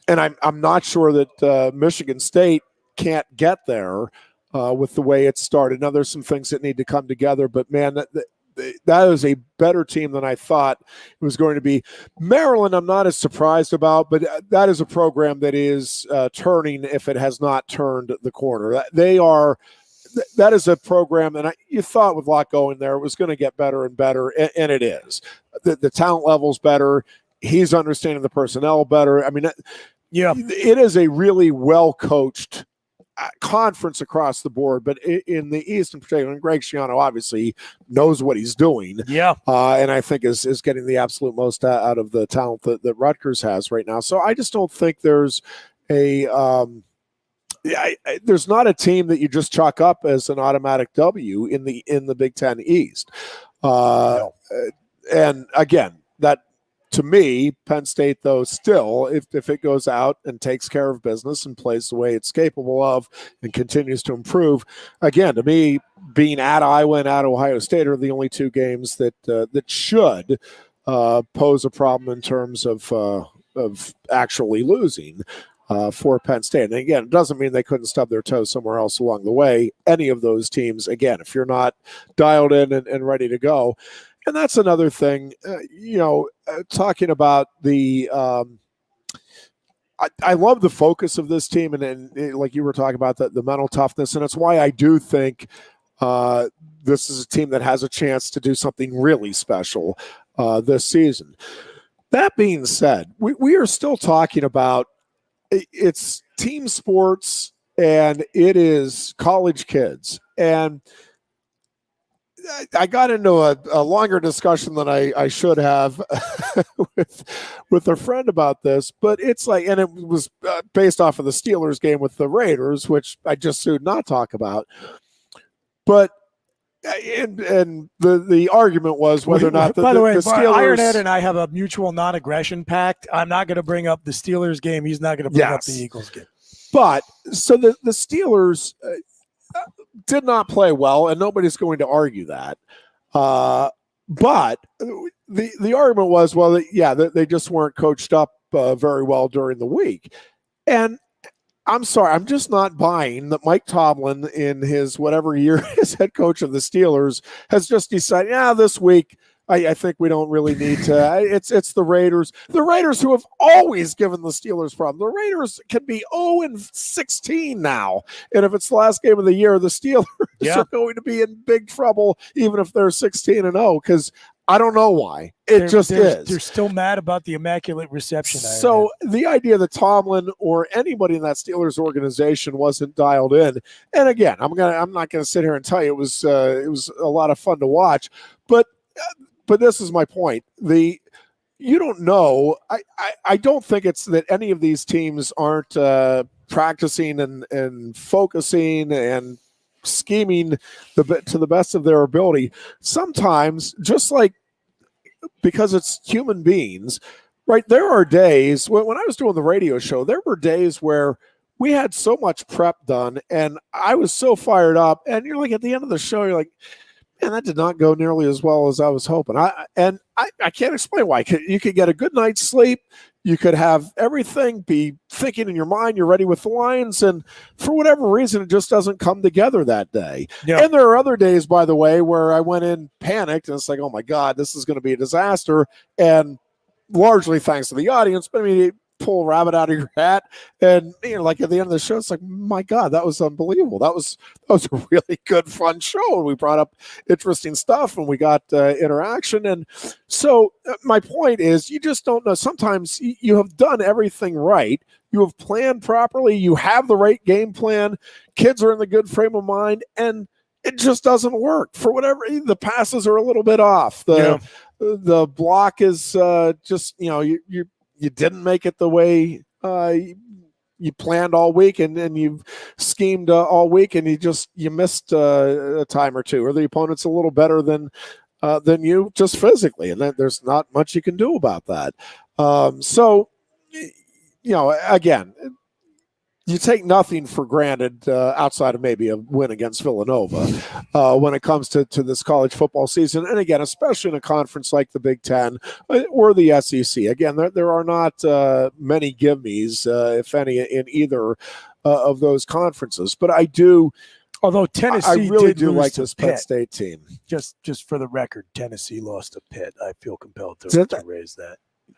And I'm not sure that Michigan State can't get there with the way it started. Now, there's some things that need to come together, but man, that is a better team than I thought it was going to be. Maryland, I'm not as surprised about, but that is a program that is turning if it has not turned the corner. That is a program, and you thought with a lot going there, it was going to get better and better, and it is. The talent level's better. He's understanding the personnel better. I mean, it is a really well-coached conference across the board, but in the East in particular, and Greg Schiano obviously knows what he's doing. Yeah. And I think is getting the absolute most out of the talent that Rutgers has right now. So I just don't think there's there's not a team that you just chalk up as an automatic W in the Big Ten East. And again, that to me, Penn State, though, still, if it goes out and takes care of business and plays the way it's capable of and continues to improve, again, to me, being at Iowa and at Ohio State are the only two games that should pose a problem in terms of actually losing for Penn State. And again, it doesn't mean they couldn't stub their toes somewhere else along the way. Any of those teams, again, if you're not dialed in and ready to go. And that's another thing, talking about the I love the focus of this team, and like you were talking about, the mental toughness, and it's why I do think this is a team that has a chance to do something really special this season. That being said, we are still talking about it's team sports, and it is college kids. And I got into a longer discussion than I should have with a friend about this, but it's like, and it was based off of the Steelers game with the Raiders, which I just should not talk about. But and the argument was whether or not by the way, Steelers, Ironhead and I have a mutual non-aggression pact. I'm not going to bring up the Steelers game. He's not going to bring up the Eagles game. But so the Steelers did not play well, and nobody's going to argue that. But the argument was, well, they just weren't coached up very well during the week. And I'm sorry, I'm just not buying that Mike Tomlin, in his whatever year as head coach of the Steelers, has just decided, this week I think we don't really need to. It's the Raiders. The Raiders, who have always given the Steelers problem. The Raiders can be 0-16 now. And if it's the last game of the year, the Steelers are going to be in big trouble, even if they're 16-0, because I don't know why. It just is. They're still mad about the immaculate reception. So the idea that Tomlin or anybody in that Steelers organization wasn't dialed in, and again, I'm not gonna sit here and tell you it was a lot of fun to watch, but this is my point. You don't know. I don't think it's that any of these teams aren't practicing and focusing and scheming to the best of their ability. Sometimes, just like, because it's human beings, right? There are days when I was doing the radio show, there were days where we had so much prep done and I was so fired up, and you're like, at the end of the show, you're like, man, that did not go nearly as well as I was hoping. I can't explain why. You could get a good night's sleep. You could have everything be thinking in your mind, you're ready with the lines, and for whatever reason, it just doesn't come together that day. Yeah. And there are other days, by the way, where I went in panicked, and it's like, oh my God, this is going to be a disaster. And largely thanks to the audience, but I mean, pull a rabbit out of your hat, and like at the end of the show, it's like, my God, that was unbelievable. That was a really good, fun show, and we brought up interesting stuff, and we got interaction. And so my point is, you just don't know. Sometimes you have done everything right, you have planned properly, you have the right game plan, kids are in the good frame of mind, and it just doesn't work for whatever. The passes are a little bit off. The block is just you didn't make it the way you planned all week, and you've schemed all week, and you missed a time or two, or the opponent's a little better than you just physically, and there's not much you can do about that. So, again, you take nothing for granted outside of maybe a win against Villanova when it comes to this college football season. And again, especially in a conference like the Big Ten or the SEC. Again, there are not many give-me's, if any, in either of those conferences. But I do. Although Tennessee, I really do lose like to this Pitt. Penn State team. Just for the record, Tennessee lost to Pitt. I feel compelled to raise that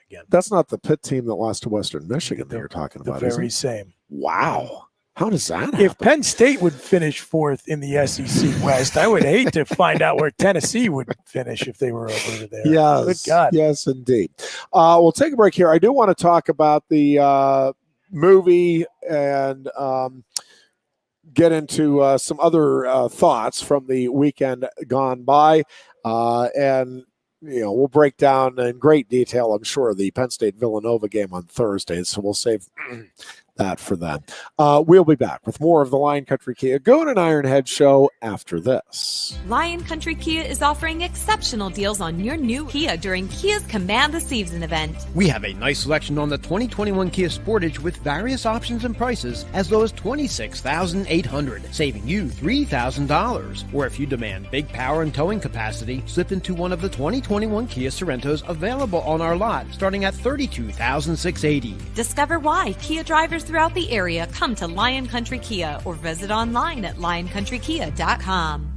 again. That's not the Pitt team that lost to Western Michigan that you're talking about. The very same. Wow. How does that happen? If Penn State would finish fourth in the SEC West, I would hate to find out where Tennessee would finish if they were over there. Yes. Good God. Yes, indeed. We'll take a break here. I do want to talk about the movie and get into some other thoughts from the weekend gone by. And we'll break down in great detail, I'm sure, the Penn State Villanova game on Thursday. So we'll save that for them. We'll be back with more of the Lion Country Kia Goon and Ironhead show after this. Lion Country Kia is offering exceptional deals on your new Kia during Kia's Command the Season event. We have a nice selection on the 2021 Kia Sportage with various options and prices as low as $26,800, saving you $3,000. Or if you demand big power and towing capacity, slip into one of the 2021 Kia Sorrentos available on our lot, starting at $32,680. Discover why Kia drivers throughout the area come to Lion Country Kia or visit online at lioncountrykia.com.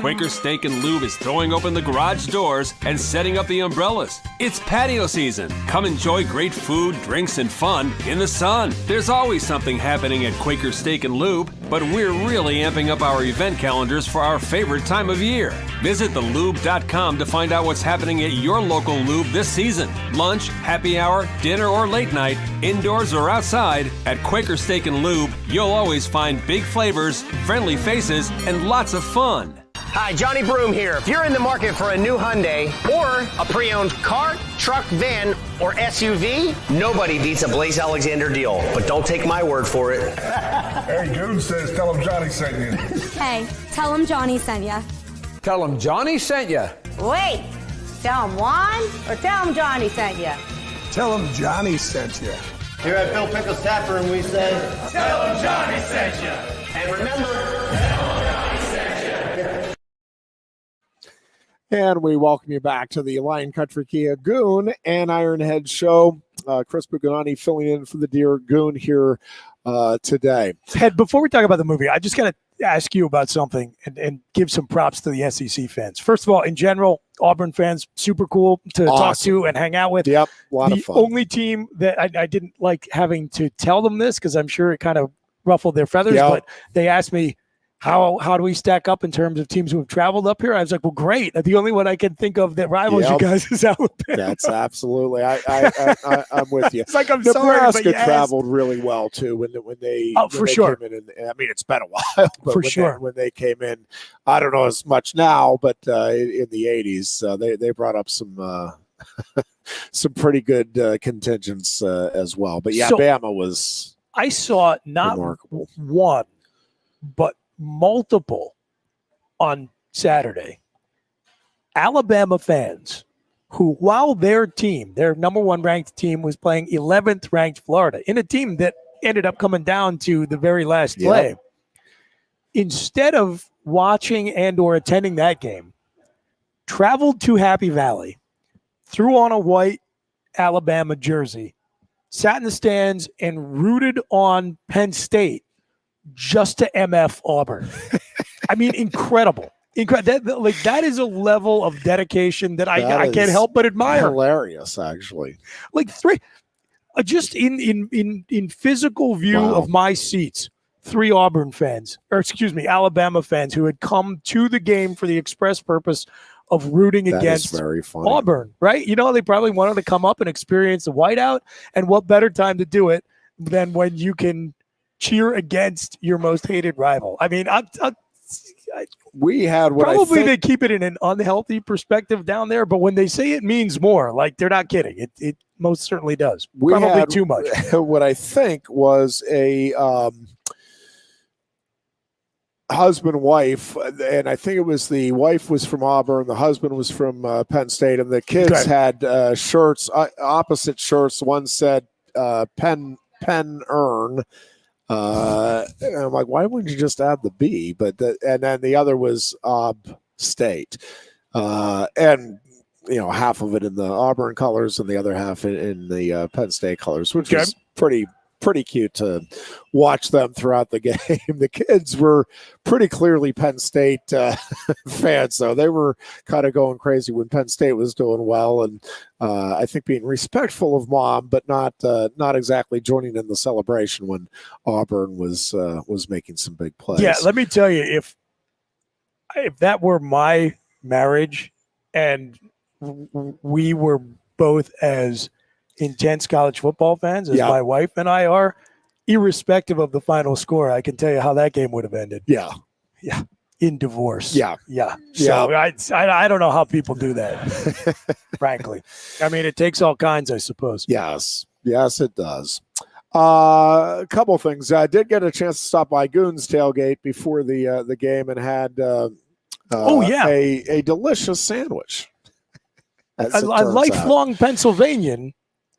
Quaker Steak and Lube is throwing open the garage doors and setting up the umbrellas. It's patio season. Come enjoy great food, drinks, and fun in the sun. There's always something happening at Quaker Steak and Lube, but we're really amping up our event calendars for our favorite time of year. Visit thelube.com to find out what's happening at your local lube this season. Lunch, happy hour, dinner, or late night, indoors or outside, at Quaker Steak and Lube, you'll always find big flavors, friendly faces, and lots of fun. Hi, Johnny Broom here. If you're in the market for a new Hyundai or a pre-owned car, truck, van, or SUV, nobody beats a Blaze Alexander deal. But don't take my word for it. Hey, Goon says tell him Johnny sent you. Hey, tell him Johnny sent ya. Tell him Johnny sent you. Wait, tell him Juan or tell him Johnny sent you? Tell him Johnny sent you. Here at Bill Pickles Tap Room, we say, tell him Johnny sent you. And remember, And we welcome you back to the Lion Country Kia Goon and Ironhead show. Chris Buganani filling in for the dear Goon here today. Ted, before we talk about the movie, I just got to ask you about something and give some props to the SEC fans. First of all, in general, Auburn fans, super cool to talk to and hang out with. Yep, a lot of fun. The only team that I didn't like having to tell them this, because I'm sure it kind of ruffled their feathers, but they asked me, How do we stack up in terms of teams who have traveled up here? I was like, well, great. The only one I can think of that rivals you guys is Alabama. That's absolutely. I'm with you. It's like I'm Nebraska traveled really well too when they sure. came in. I mean, it's been a while, but for sure. When they came in, I don't know as much now, but in the '80s, they brought up some some pretty good contingents as well. But yeah, Bama was. I saw not remarkable. One, but multiple on Saturday. Alabama fans who, while their team, their number one ranked team, was playing 11th ranked Florida in a team that ended up coming down to the very last play, instead of watching and or attending that game, traveled to Happy Valley, threw on a white Alabama jersey, sat in the stands and rooted on Penn State just to MF Auburn. I mean, incredible. That is a level of dedication that I can't help but admire. Hilarious, actually. Like just in physical view of my seats, 3 Alabama fans who had come to the game for the express purpose of rooting against Auburn, right? You know, they probably wanted to come up and experience the whiteout, and what better time to do it than when you can cheer against your most hated rival. I mean, we had what probably they keep it in an unhealthy perspective down there, but when they say it means more, like they're not kidding. It most certainly does. Probably too much. What I think was a husband-wife, and I think it was the wife was from Auburn, the husband was from Penn State, and the kids had shirts, opposite shirts. One said Penn Earn. And I'm like, why wouldn't you just add the B? And then the other was State, and half of it in the Auburn colors and the other half in the Penn State colors, which was pretty cute to watch them throughout the game. The kids were pretty clearly Penn State fans, though. They were kind of going crazy when Penn State was doing well, and I think being respectful of Mom, but not exactly joining in the celebration when Auburn was making some big plays. Yeah, let me tell you, if that were my marriage and we were both as intense college football fans as my wife and I are, irrespective of the final score, I can tell you how that game would have ended. Yeah. In divorce. Yeah. So I don't know how people do that, frankly. I mean, it takes all kinds, I suppose. Yes, it does. A couple things. I did get a chance to stop by Goon's tailgate before the game and had a delicious sandwich. A lifelong Pennsylvanian,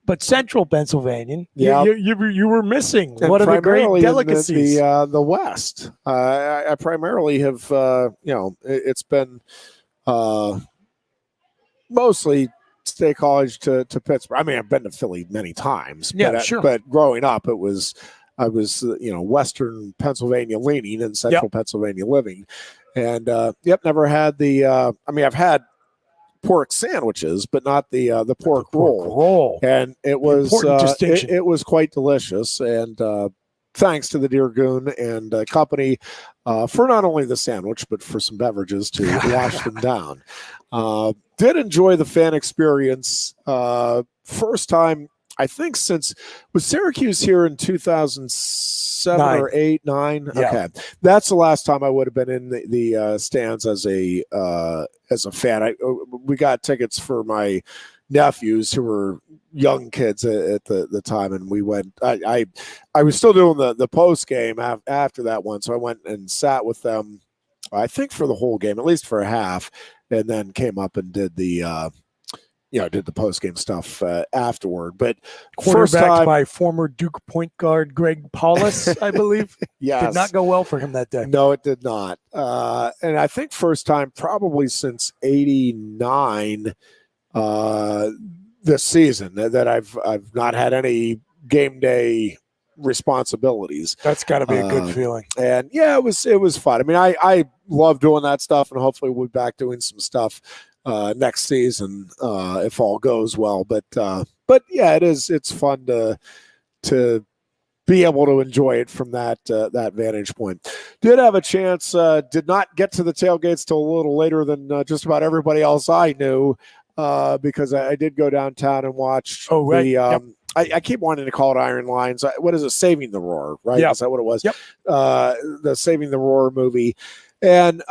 but central Pennsylvanian. Yeah, you were missing and one of the great primarily delicacies. The West. I primarily have it's been mostly State College to Pittsburgh. I mean, I've been to Philly many times. Yeah, but, sure. But growing up, I was Western Pennsylvania leaning and Central Pennsylvania living, and never had the. I've had pork sandwiches, but not the pork roll. And it was it was quite delicious. And thanks to the Dear Goon and company for not only the sandwich, but for some beverages to wash them down. Did enjoy the fan experience. First time, I think, since was Syracuse here in 2007 or 8, 9? Yeah. Okay, that's the last time I would have been in the stands as a fan. We got tickets for my nephews who were young kids at the time, and we went. I was still doing the post game after that one, so I went and sat with them. I think for the whole game, at least for a half, and then came up and did the post game stuff afterward. But Quarterbacked by former Duke point guard Greg Paulus, I believe. Yes. Did not go well for him that day. No, it did not. And I think first time probably since '89 this season that I've not had any game day responsibilities. That's got to be a good feeling. And yeah, it was fun. I mean, I love doing that stuff, and hopefully we'll be back doing some stuff next season if all goes well. But yeah, it's fun to be able to enjoy it from that vantage point. Did have a chance. Did not get to the tailgates till a little later than just about everybody else I knew, because I did go downtown and watch I keep wanting to call it Iron Lines. What is it? Saving the Roar, right? Yep. Is that what it was? Yep. The Saving the Roar movie. And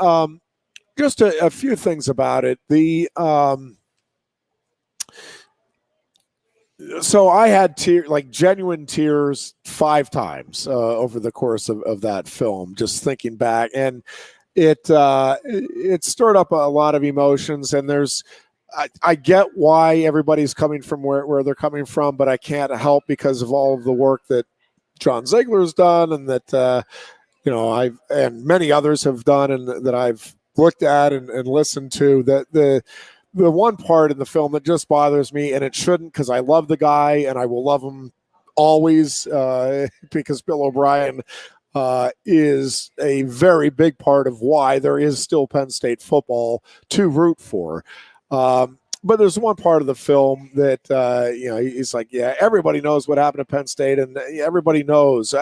just a few things about it. So I had genuine tears 5 times over the course of that film, just thinking back. And it stirred up a lot of emotions, and I get why everybody's coming from where they're coming from, but I can't help because of all of the work that John Ziegler's done, and that I've and many others have done, and that I've looked at and listened to. That the one part in the film that just bothers me, and it shouldn't, because I love the guy and I will love him always, because Bill O'Brien is a very big part of why there is still Penn State football to root for. But there's one part of the film that, he's like, yeah, everybody knows what happened at Penn State, and everybody knows,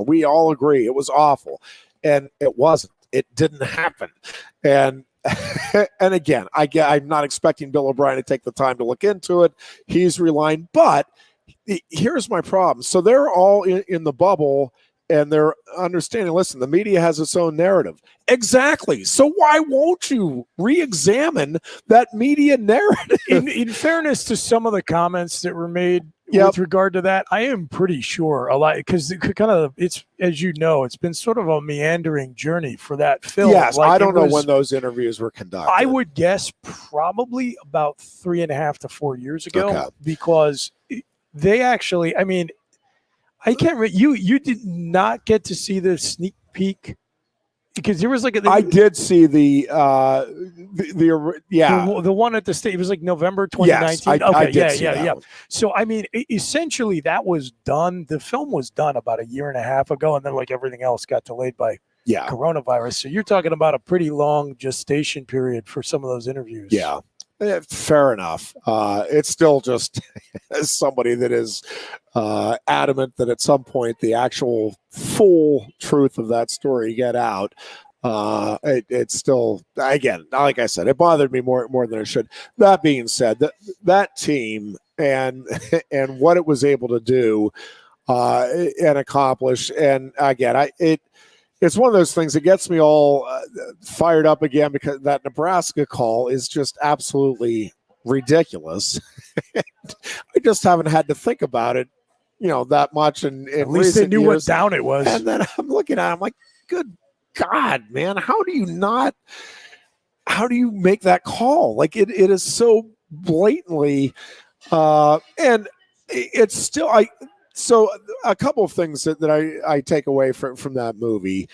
we all agree it was awful. And it wasn't. It didn't happen. And and again, I'm not expecting Bill O'Brien to take the time to look into it. He's relying. But here's my problem. So they're all in the bubble, and they're understanding, listen, the media has its own narrative. Exactly. So why won't you re-examine that media narrative? In fairness to some of the comments that were made with regard to that, I am pretty sure a lot, because it's, as you know, it's been sort of a meandering journey for that film. Yes, I don't know when those interviews were conducted. I would guess probably about 3.5 to 4 years ago, because they actually, I mean, I can't remember. You did not get to see the sneak peek, because there was I did see the one at the state. It was like November 2019. Yes, I did see that one. So I mean, essentially that was done. The film was done about 1.5 years ago, and then everything else got delayed by coronavirus. So you're talking about a pretty long gestation period for some of those interviews. Yeah. Fair enough. It's still just, as somebody that is adamant that at some point the actual full truth of that story get out, it's still, again, like I said, it bothered me more than it should. That being said, that team and what it was able to do and accomplish, and again, it's one of those things that gets me all fired up again, because that Nebraska call is just absolutely ridiculous. I just haven't had to think about it that much in at least they knew years. what down it was. And then I'm looking at it, I'm like, good God, man, how do you make that call? Like it is so blatantly and it's still so a couple of things that I take away from that movie.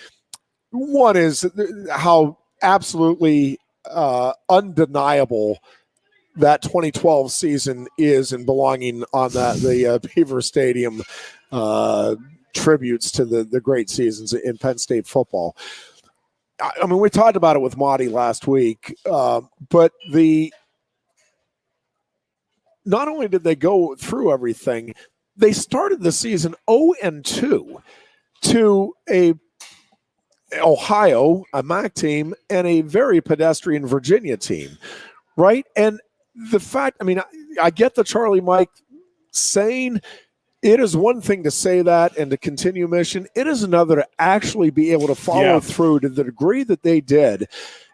One is how absolutely undeniable that 2012 season is in belonging on the Beaver Stadium tributes to the great seasons in Penn State football. I mean, we talked about it with Monty last week, but not only did they go through everything, they started the season 0-2 to Ohio, a MAC team, and a very pedestrian Virginia team, right? And the fact, I mean, I get the Charlie Mike saying it is one thing to say that and to continue mission. It is another to actually be able to follow through to the degree that they did.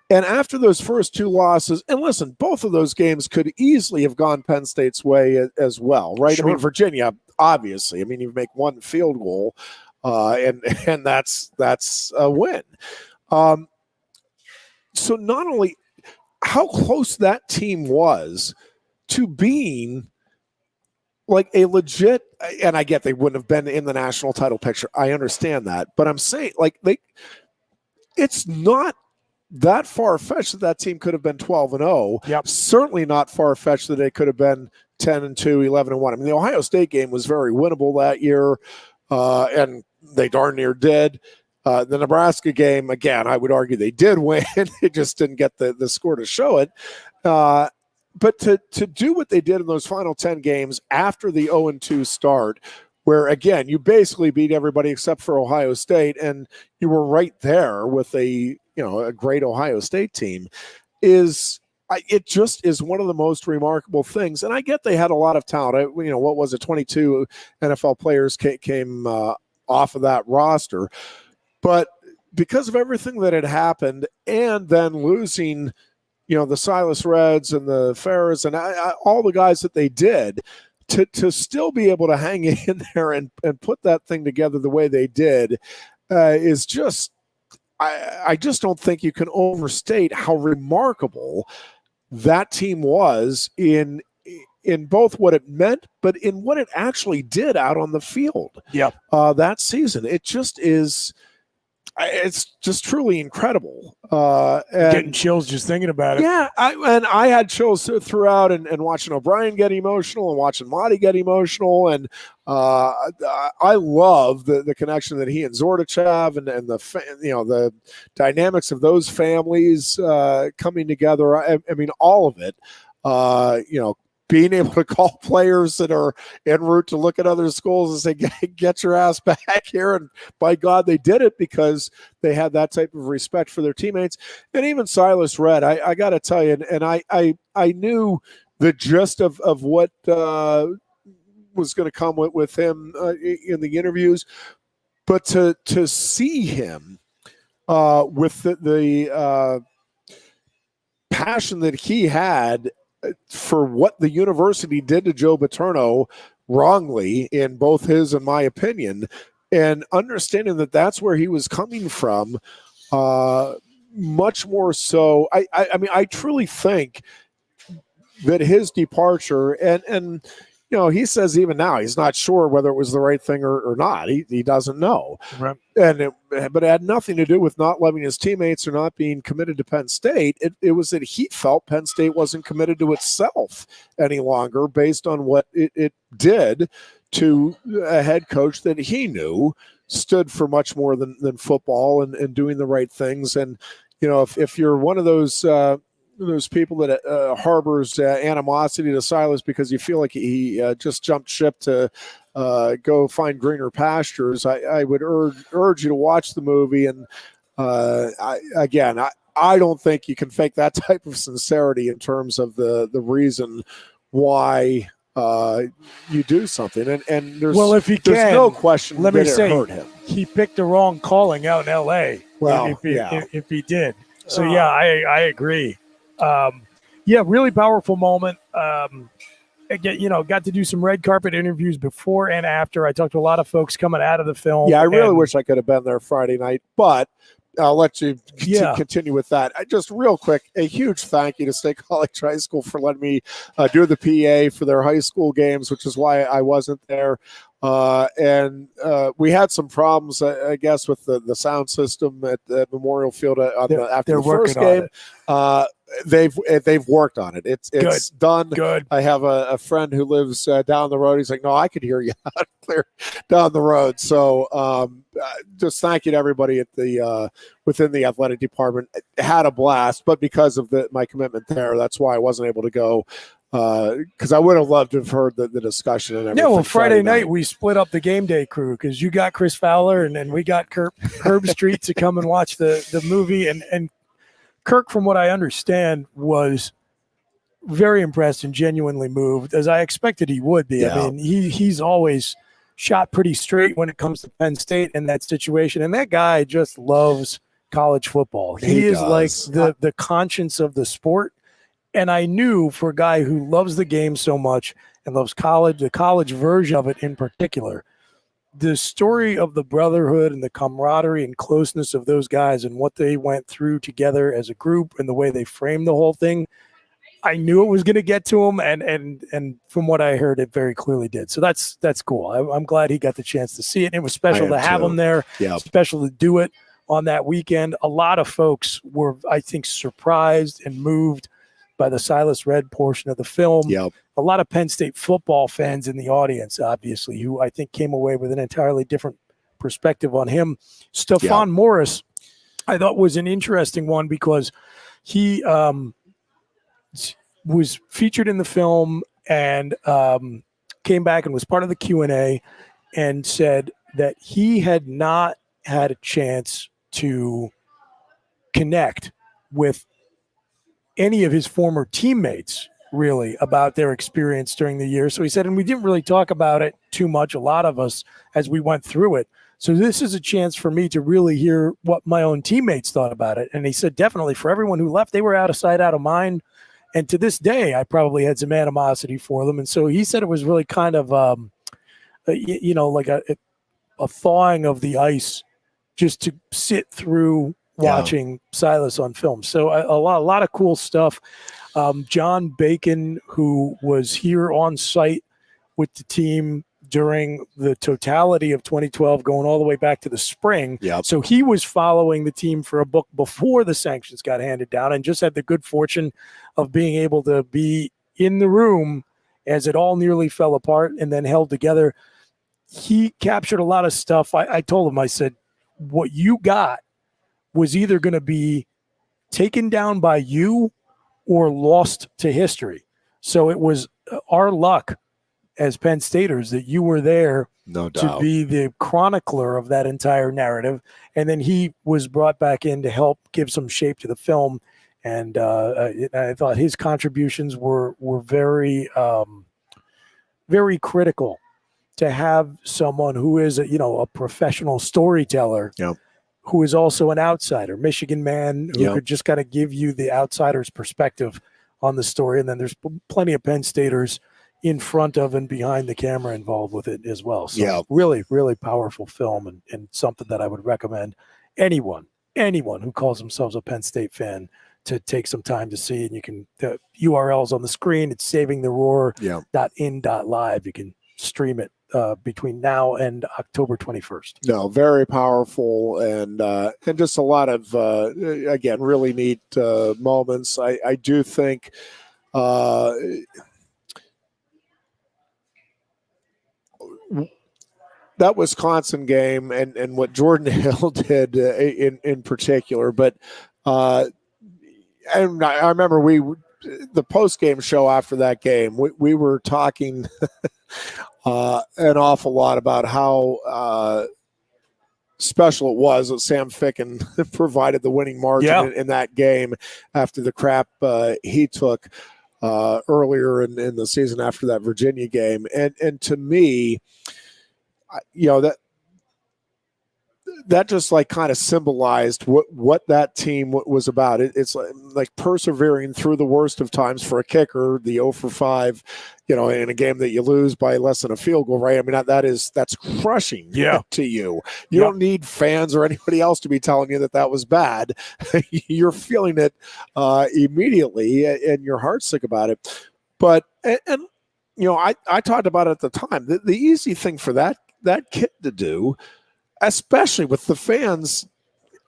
And after those first two losses, and listen, both of those games could easily have gone Penn State's way as well, right? Sure. I mean, Virginia, obviously. I mean, you make one field goal, and that's a win. So not only how close that team was to being like a legit, and I get they wouldn't have been in the national title picture. I understand that, but I'm saying like it's not that far-fetched that team could have been 12-0. Yep. Certainly not far-fetched that they could have been 10-2, 11-1. I mean, the Ohio State game was very winnable that year, and they darn near did. The Nebraska game, again, I would argue they did win. They just didn't get the score to show it. But to do what they did in those final 10 games after the 0-2 start, where, again, you basically beat everybody except for Ohio State, and you were right there with a great Ohio State team, it just is one of the most remarkable things. And I get they had a lot of talent. What was it, 22 NFL players came off of that roster. But because of everything that had happened and then losing – the Silas Reds and the Ferris and all the guys that they did, to still be able to hang in there and put that thing together the way they did is just – I just don't think you can overstate how remarkable that team was in both what it meant, but in what it actually did out on the field that season. It just is – it's just truly incredible. Getting chills just thinking about it. Yeah, I had chills throughout, and watching O'Brien get emotional and watching Monty get emotional, and I love the connection that he and Zordich have, and the dynamics of those families coming together. I mean, all of it. Being able to call players that are en route to look at other schools and say, get your ass back here. And by God, they did it because they had that type of respect for their teammates. And even Silas Red, I got to tell you, and I knew the gist of what was going to come with him in the interviews. But to see him with the passion that he had for what the university did to Joe Paterno wrongly, in both his and my opinion, and understanding that that's where he was coming from, much more so. I mean, I truly think that his departure, and he says even now he's not sure whether it was the right thing or not. He doesn't know. Right. But it had nothing to do with not loving his teammates or not being committed to Penn State. It was that he felt Penn State wasn't committed to itself any longer based on what it did to a head coach that he knew stood for much more than football and doing the right things. And, if you're one of those people that harbors animosity to Silas because you feel like he just jumped ship to go find greener pastures, I would urge you to watch the movie. And I don't think you can fake that type of sincerity in terms of the reason why you do something. And there's no question let me that say, it hurt him. He picked the wrong calling out in L.A. Well, if he did. So, I agree. Really powerful moment. got to do some red carpet interviews before and after. I talked to a lot of folks coming out of the film. Yeah, I really wish I could have been there Friday night, but I'll let you continue with that. Just real quick, a huge thank you to State College High School for letting me do the PA for their high school games, which is why I wasn't there. And we had some problems, I guess, with the sound system at Memorial Field after the first game. They've worked on it. It's done. Good. I have a friend who lives down the road. He's like, no, I could hear you out clear down the road. So just thank you to everybody at the within the athletic department. Had a blast, but because of my commitment there, that's why I wasn't able to go. Because I would have loved to have heard the discussion and everything. Yeah, well, Friday night we split up the game day crew because you got Chris Fowler and we got Herb Street to come and watch the movie. And Kirk, from what I understand, was very impressed and genuinely moved, as I expected he would be. Yeah. I mean, he's always shot pretty straight when it comes to Penn State and that situation. And that guy just loves college football. He is does. like the conscience of the sport. And I knew for a guy who loves the game so much and loves college, the college version of it in particular, the story of the brotherhood and the camaraderie and closeness of those guys and what they went through together as a group and the way they framed the whole thing, I knew it was going to get to him. And from what I heard, it very clearly did. So that's cool. I'm glad he got the chance to see it. It was special to have him there, special to do it on that weekend. A lot of folks were, I think, surprised and moved by the Silas Red portion of the film. A lot of Penn State football fans in the audience, obviously, who I think came away with an entirely different perspective on him. Stephon Morris, I thought, was an interesting one because he was featured in the film and came back and was part of the Q&A and said that he had not had a chance to connect with any of his former teammates really about their experience during the year. So he said, and we didn't really talk about it too much, a lot of us, as we went through it. So this is a chance for me to really hear what my own teammates thought about it. And he said, definitely for everyone who left, they were out of sight, out of mind. And to this day, I probably had some animosity for them. And so he said it was really kind of, like a thawing of the ice just to sit through watching Silas on film. So a lot of cool stuff. John Bacon, who was here on site with the team during the totality of 2012, going all the way back to the spring. So he was following the team for a book before the sanctions got handed down and just had the good fortune of being able to be in the room as it all nearly fell apart and then held together. He captured a lot of stuff. I told him, I said, what you got was either going to be taken down by you or lost to history. So it was our luck as Penn Staters that you were there to be the chronicler of that entire narrative. And then he was brought back in to help give some shape to the film. And I thought his contributions were very, very critical to have someone who is a professional storyteller who is also an outsider, Michigan man who could just kind of give you the outsider's perspective on the story. And then there's plenty of Penn Staters in front of and behind the camera involved with it as well. So really, really powerful film and something that I would recommend anyone who calls themselves a Penn State fan to take some time to see. And you can, the URL's on the screen. It's savingtheroar.in.live. You can stream it between now and October 21st. No, very powerful and just a lot of again really neat moments. I do think that Wisconsin game and what Jordan Hill did in particular, but I remember the post game show after that game we were talking. An awful lot about how special it was that Sam Ficken provided the winning margin in that game after the crap he took earlier in the season after that Virginia game. And to me, that that just like kind of symbolized what that team was about. It's like persevering through the worst of times for a kicker, the 0 for 5, in a game that you lose by less than a field goal, right? I mean, that's crushing to you. You don't need fans or anybody else to be telling you that was bad. You're feeling it immediately, and you're heartsick about it. But, and I talked about it at the time. The easy thing for that kid to do, especially with the fans,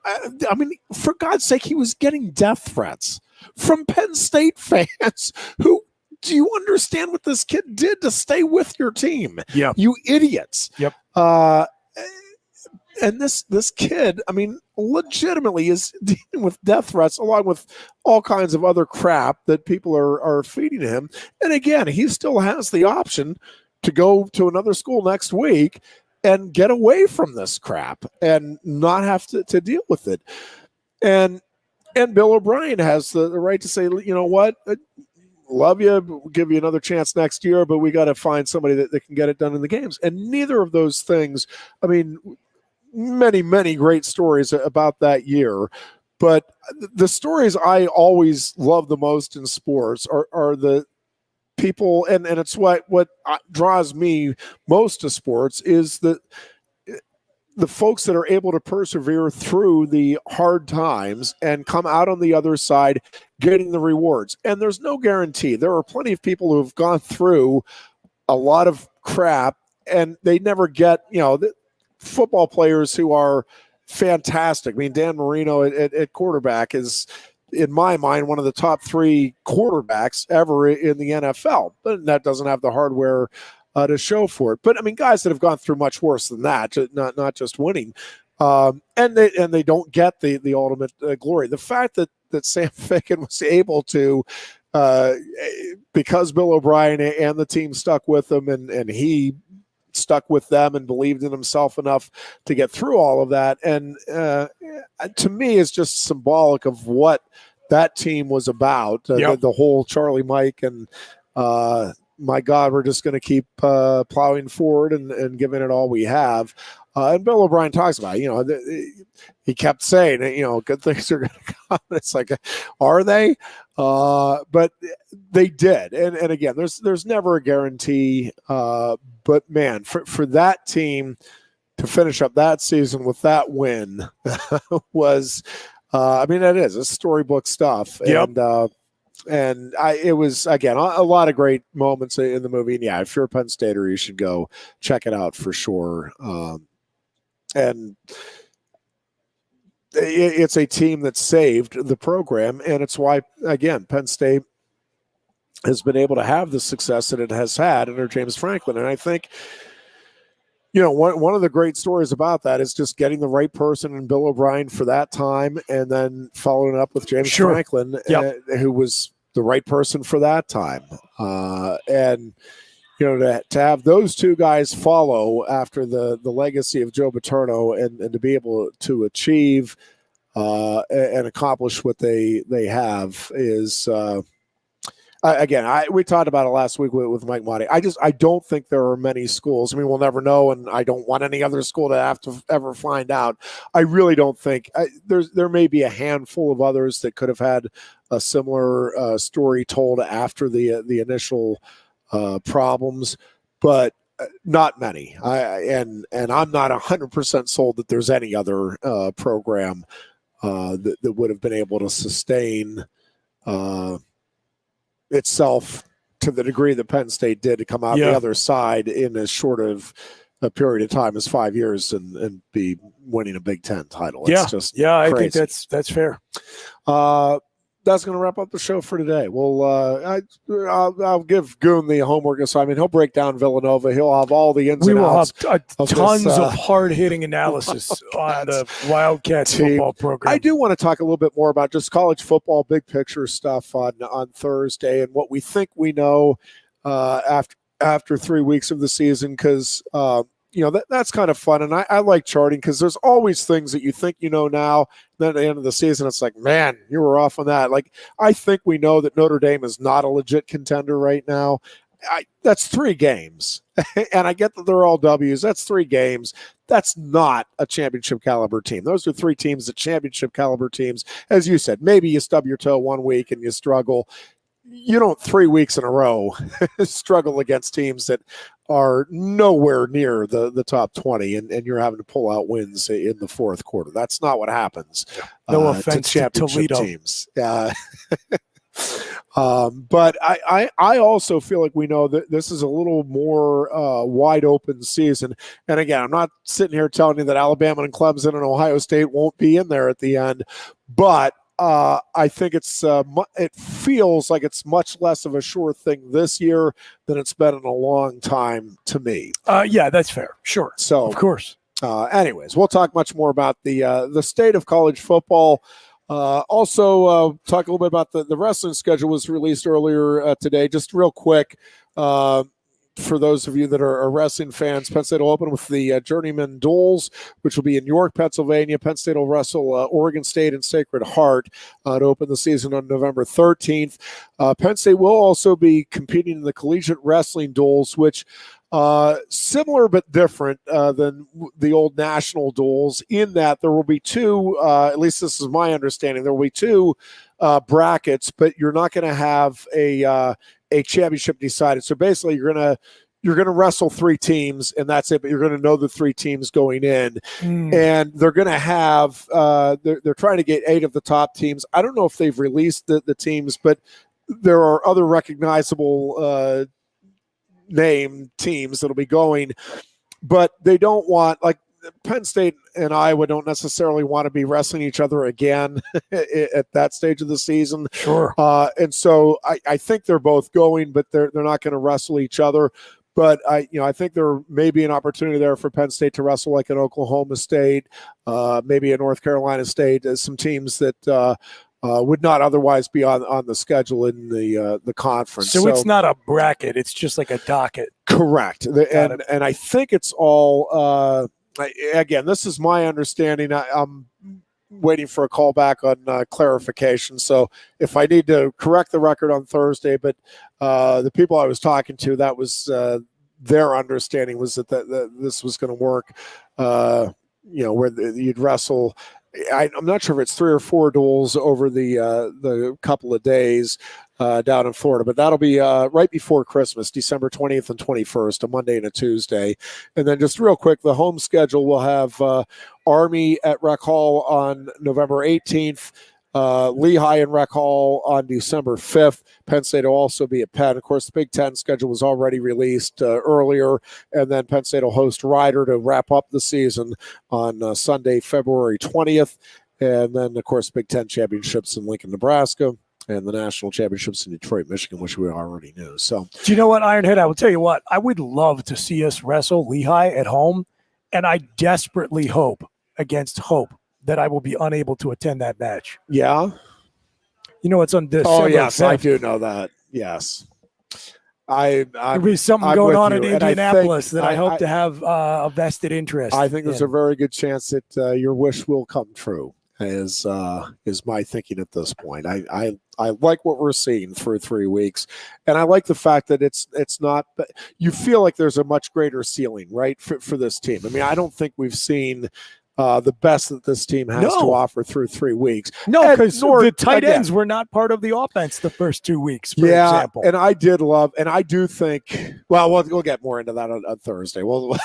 I mean, for God's sake, he was getting death threats from Penn State fans who, do you understand what this kid did to stay with your team? Yeah. You idiots. Yep. And this kid, I mean, legitimately is dealing with death threats along with all kinds of other crap that people are feeding him. And again, he still has the option to go to another school next week and get away from this crap and not have to deal with it. And Bill O'Brien has the right to say, you know what, love you, we'll give you another chance next year, but we got to find somebody that can get it done in the games. And neither of those things, I mean, many, many great stories about that year. But the stories I always love the most in sports are the people, and it's what draws me most to sports is the folks that are able to persevere through the hard times and come out on the other side getting the rewards. And there's no guarantee. There are plenty of people who have gone through a lot of crap and they never get, the football players who are fantastic. I mean, Dan Marino at quarterback is, in my mind, one of the top 3 quarterbacks ever in the NFL. But that doesn't have the hardware to show for it. But I mean, guys that have gone through much worse than that, not just winning, and they don't get the ultimate glory. The fact that Sam Ficken was able to, because Bill O'Brien and the team stuck with him, and he stuck with them and believed in himself enough to get through all of that. And to me, it's just symbolic of what that team was about. The whole Charlie Mike and my God, we're just going to keep plowing forward and giving it all we have. And Bill O'Brien talks about it. He kept saying, good things are going to come. It's like, are they? But they did. And again, there's never a guarantee. But man, for that team to finish up that season with that win was, it's storybook stuff. Yep. And it was, again, a lot of great moments in the movie. And yeah, if you're a Penn Stater, you should go check it out for sure. And it's a team that saved the program. And it's why, again, Penn State has been able to have the success that it has had under James Franklin. And I think, one of the great stories about that is just getting the right person in Bill O'Brien for that time and then following it up with James Franklin, who was the right person for that time. And, to have those two guys follow after the legacy of Joe Paterno and to be able to achieve and accomplish what they have is we talked about it last week with Mike Motti. I don't think there are many schools. I mean, we'll never know, and I don't want any other school to have to ever find out. I really don't think there may be a handful of others that could have had a similar story told after the initial problems, but not many. And I'm not 100% sold that there's any other program that would have been able to sustain itself to the degree that Penn State did to come out the other side in as short of a period of time as 5 years and be winning a Big Ten title. It's just crazy. I think that's fair. That's going to wrap up the show for today. Well, I'll give Goon the homework assignment. He'll break down Villanova. He'll have all the ins and outs. We will have tons of hard-hitting analysis on the Wildcats football program. I do want to talk a little bit more about just college football, big picture stuff on Thursday and what we think we know after 3 weeks of the season, because that's kind of fun. And I like charting because there's always things that you think you know now. Then at the end of the season, it's like, man, you were off on that. Like, I think we know that Notre Dame is not a legit contender right now. That's 3 games. And I get that they're all W's. That's 3 games. That's not a championship caliber team. Those are 3 teams that championship caliber teams. As you said, maybe you stub your toe one week and you struggle. You don't 3 weeks in a row struggle against teams that are nowhere near the top 20 and you're having to pull out wins in the fourth quarter. That's not what happens. No offense to championship Toledo teams. But I also feel like we know that this is a little more wide open season. And again, I'm not sitting here telling you that Alabama and Clemson and Ohio State won't be in there at the end, but I think it feels like it's much less of a sure thing this year than it's been in a long time to me. Yeah, that's fair. Sure. So, of course. Anyways, we'll talk much more about the state of college football. Also, talk a little bit about the wrestling schedule was released earlier today. Just real quick, for those of you that are wrestling fans, Penn State will open with the Journeyman Duels, which will be in York, Pennsylvania. Penn State will wrestle Oregon State and Sacred Heart to open the season on November 13th. Penn State will also be competing in the Collegiate Wrestling Duels, which similar but different than the old national duels in that there will be 2, at least this is my understanding, there will be 2 brackets, but you're not going to have a championship decided. So basically you're going to wrestle 3 teams and that's it, but you're going to know the 3 teams going in. And they're going to have they're trying to get 8 of the top teams. I don't know if they've released the teams, but there are other recognizable name teams that'll be going, but they don't want, like Penn State and Iowa don't necessarily want to be wrestling each other again at that stage of the season. Sure. And so I think they're both going, but they're not going to wrestle each other. But I think there may be an opportunity there for Penn State to wrestle like an Oklahoma State, maybe a North Carolina State, as some teams that would not otherwise be on the schedule in the conference. So it's not a bracket; it's just like a docket. Correct. And I think it's all. Again, this is my understanding. I'm waiting for a call back on clarification. So if I need to correct the record on Thursday, but the people I was talking to, that was their understanding was that this was going to work. Where you'd wrestle. I'm not sure if it's 3 or 4 duels over the couple of days down in Florida, but that'll be right before Christmas, December 20th and 21st, a Monday and a Tuesday. And then just real quick, the home schedule will have Army at Rec Hall on November 18th, Lehigh and Rec Hall on December 5th. Penn State will also be at Penn. Of course, the Big Ten schedule was already released earlier, and then Penn State will host Ryder to wrap up the season on Sunday, February 20th. And then, of course, Big Ten championships in Lincoln, Nebraska, and the national championships in Detroit, Michigan, which we already knew. So, do you know what, Ironhead? I will tell you what, I would love to see us wrestle Lehigh at home, and I desperately hope against hope that I will be unable to attend that match. Yeah. You know, it's on December. Oh, yes, 5th. I do know that. Yes. There'll be something going on in Indianapolis that I hope to have a vested interest. I think there's a very good chance that your wish will come true, is my thinking at this point. I like what we're seeing through 3 weeks, and I like the fact that it's not. You feel like there's a much greater ceiling, right, for this team. I mean, I don't think we've seen the best that this team has to offer through 3 weeks. No, because the tight ends were not part of the offense the first 2 weeks, for example. And I did love, and I do think, well, we'll get more into that on Thursday. Well,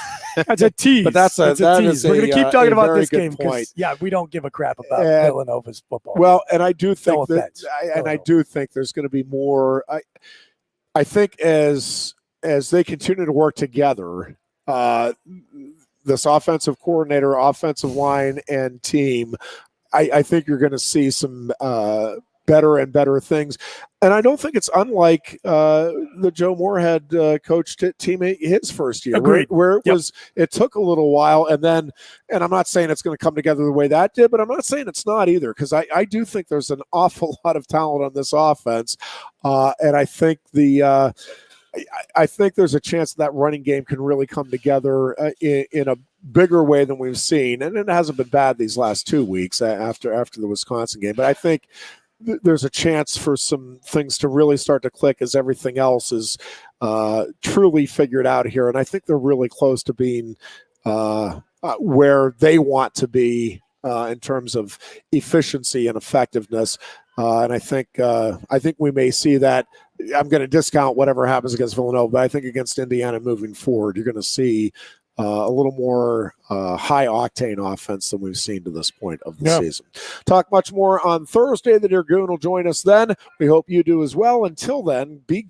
that's a tease. But that's a tease. We're going to keep talking about this game because, we don't give a crap about Villanova's football. Well, and I do think I do think there's going to be more. I think as they continue to work together, this offensive coordinator, offensive line, and team, I think you're going to see some better and better things. And I don't think it's unlike the Joe Moorhead coached team his first year. Agreed. Where it took a little while, and I'm not saying it's going to come together the way that did, but I'm not saying it's not either, because I do think there's an awful lot of talent on this offense, and I think I think there's a chance that running game can really come together in a bigger way than we've seen. And it hasn't been bad these last 2 weeks after the Wisconsin game. But I think there's a chance for some things to really start to click as everything else is truly figured out here. And I think they're really close to being where they want to be in terms of efficiency and effectiveness. And I think we may see that. I'm going to discount whatever happens against Villanova, but I think against Indiana moving forward, you're going to see a little more high octane offense than we've seen to this point of the season. Talk much more on Thursday. The Dear Goon will join us then. We hope you do as well. Until then, be good.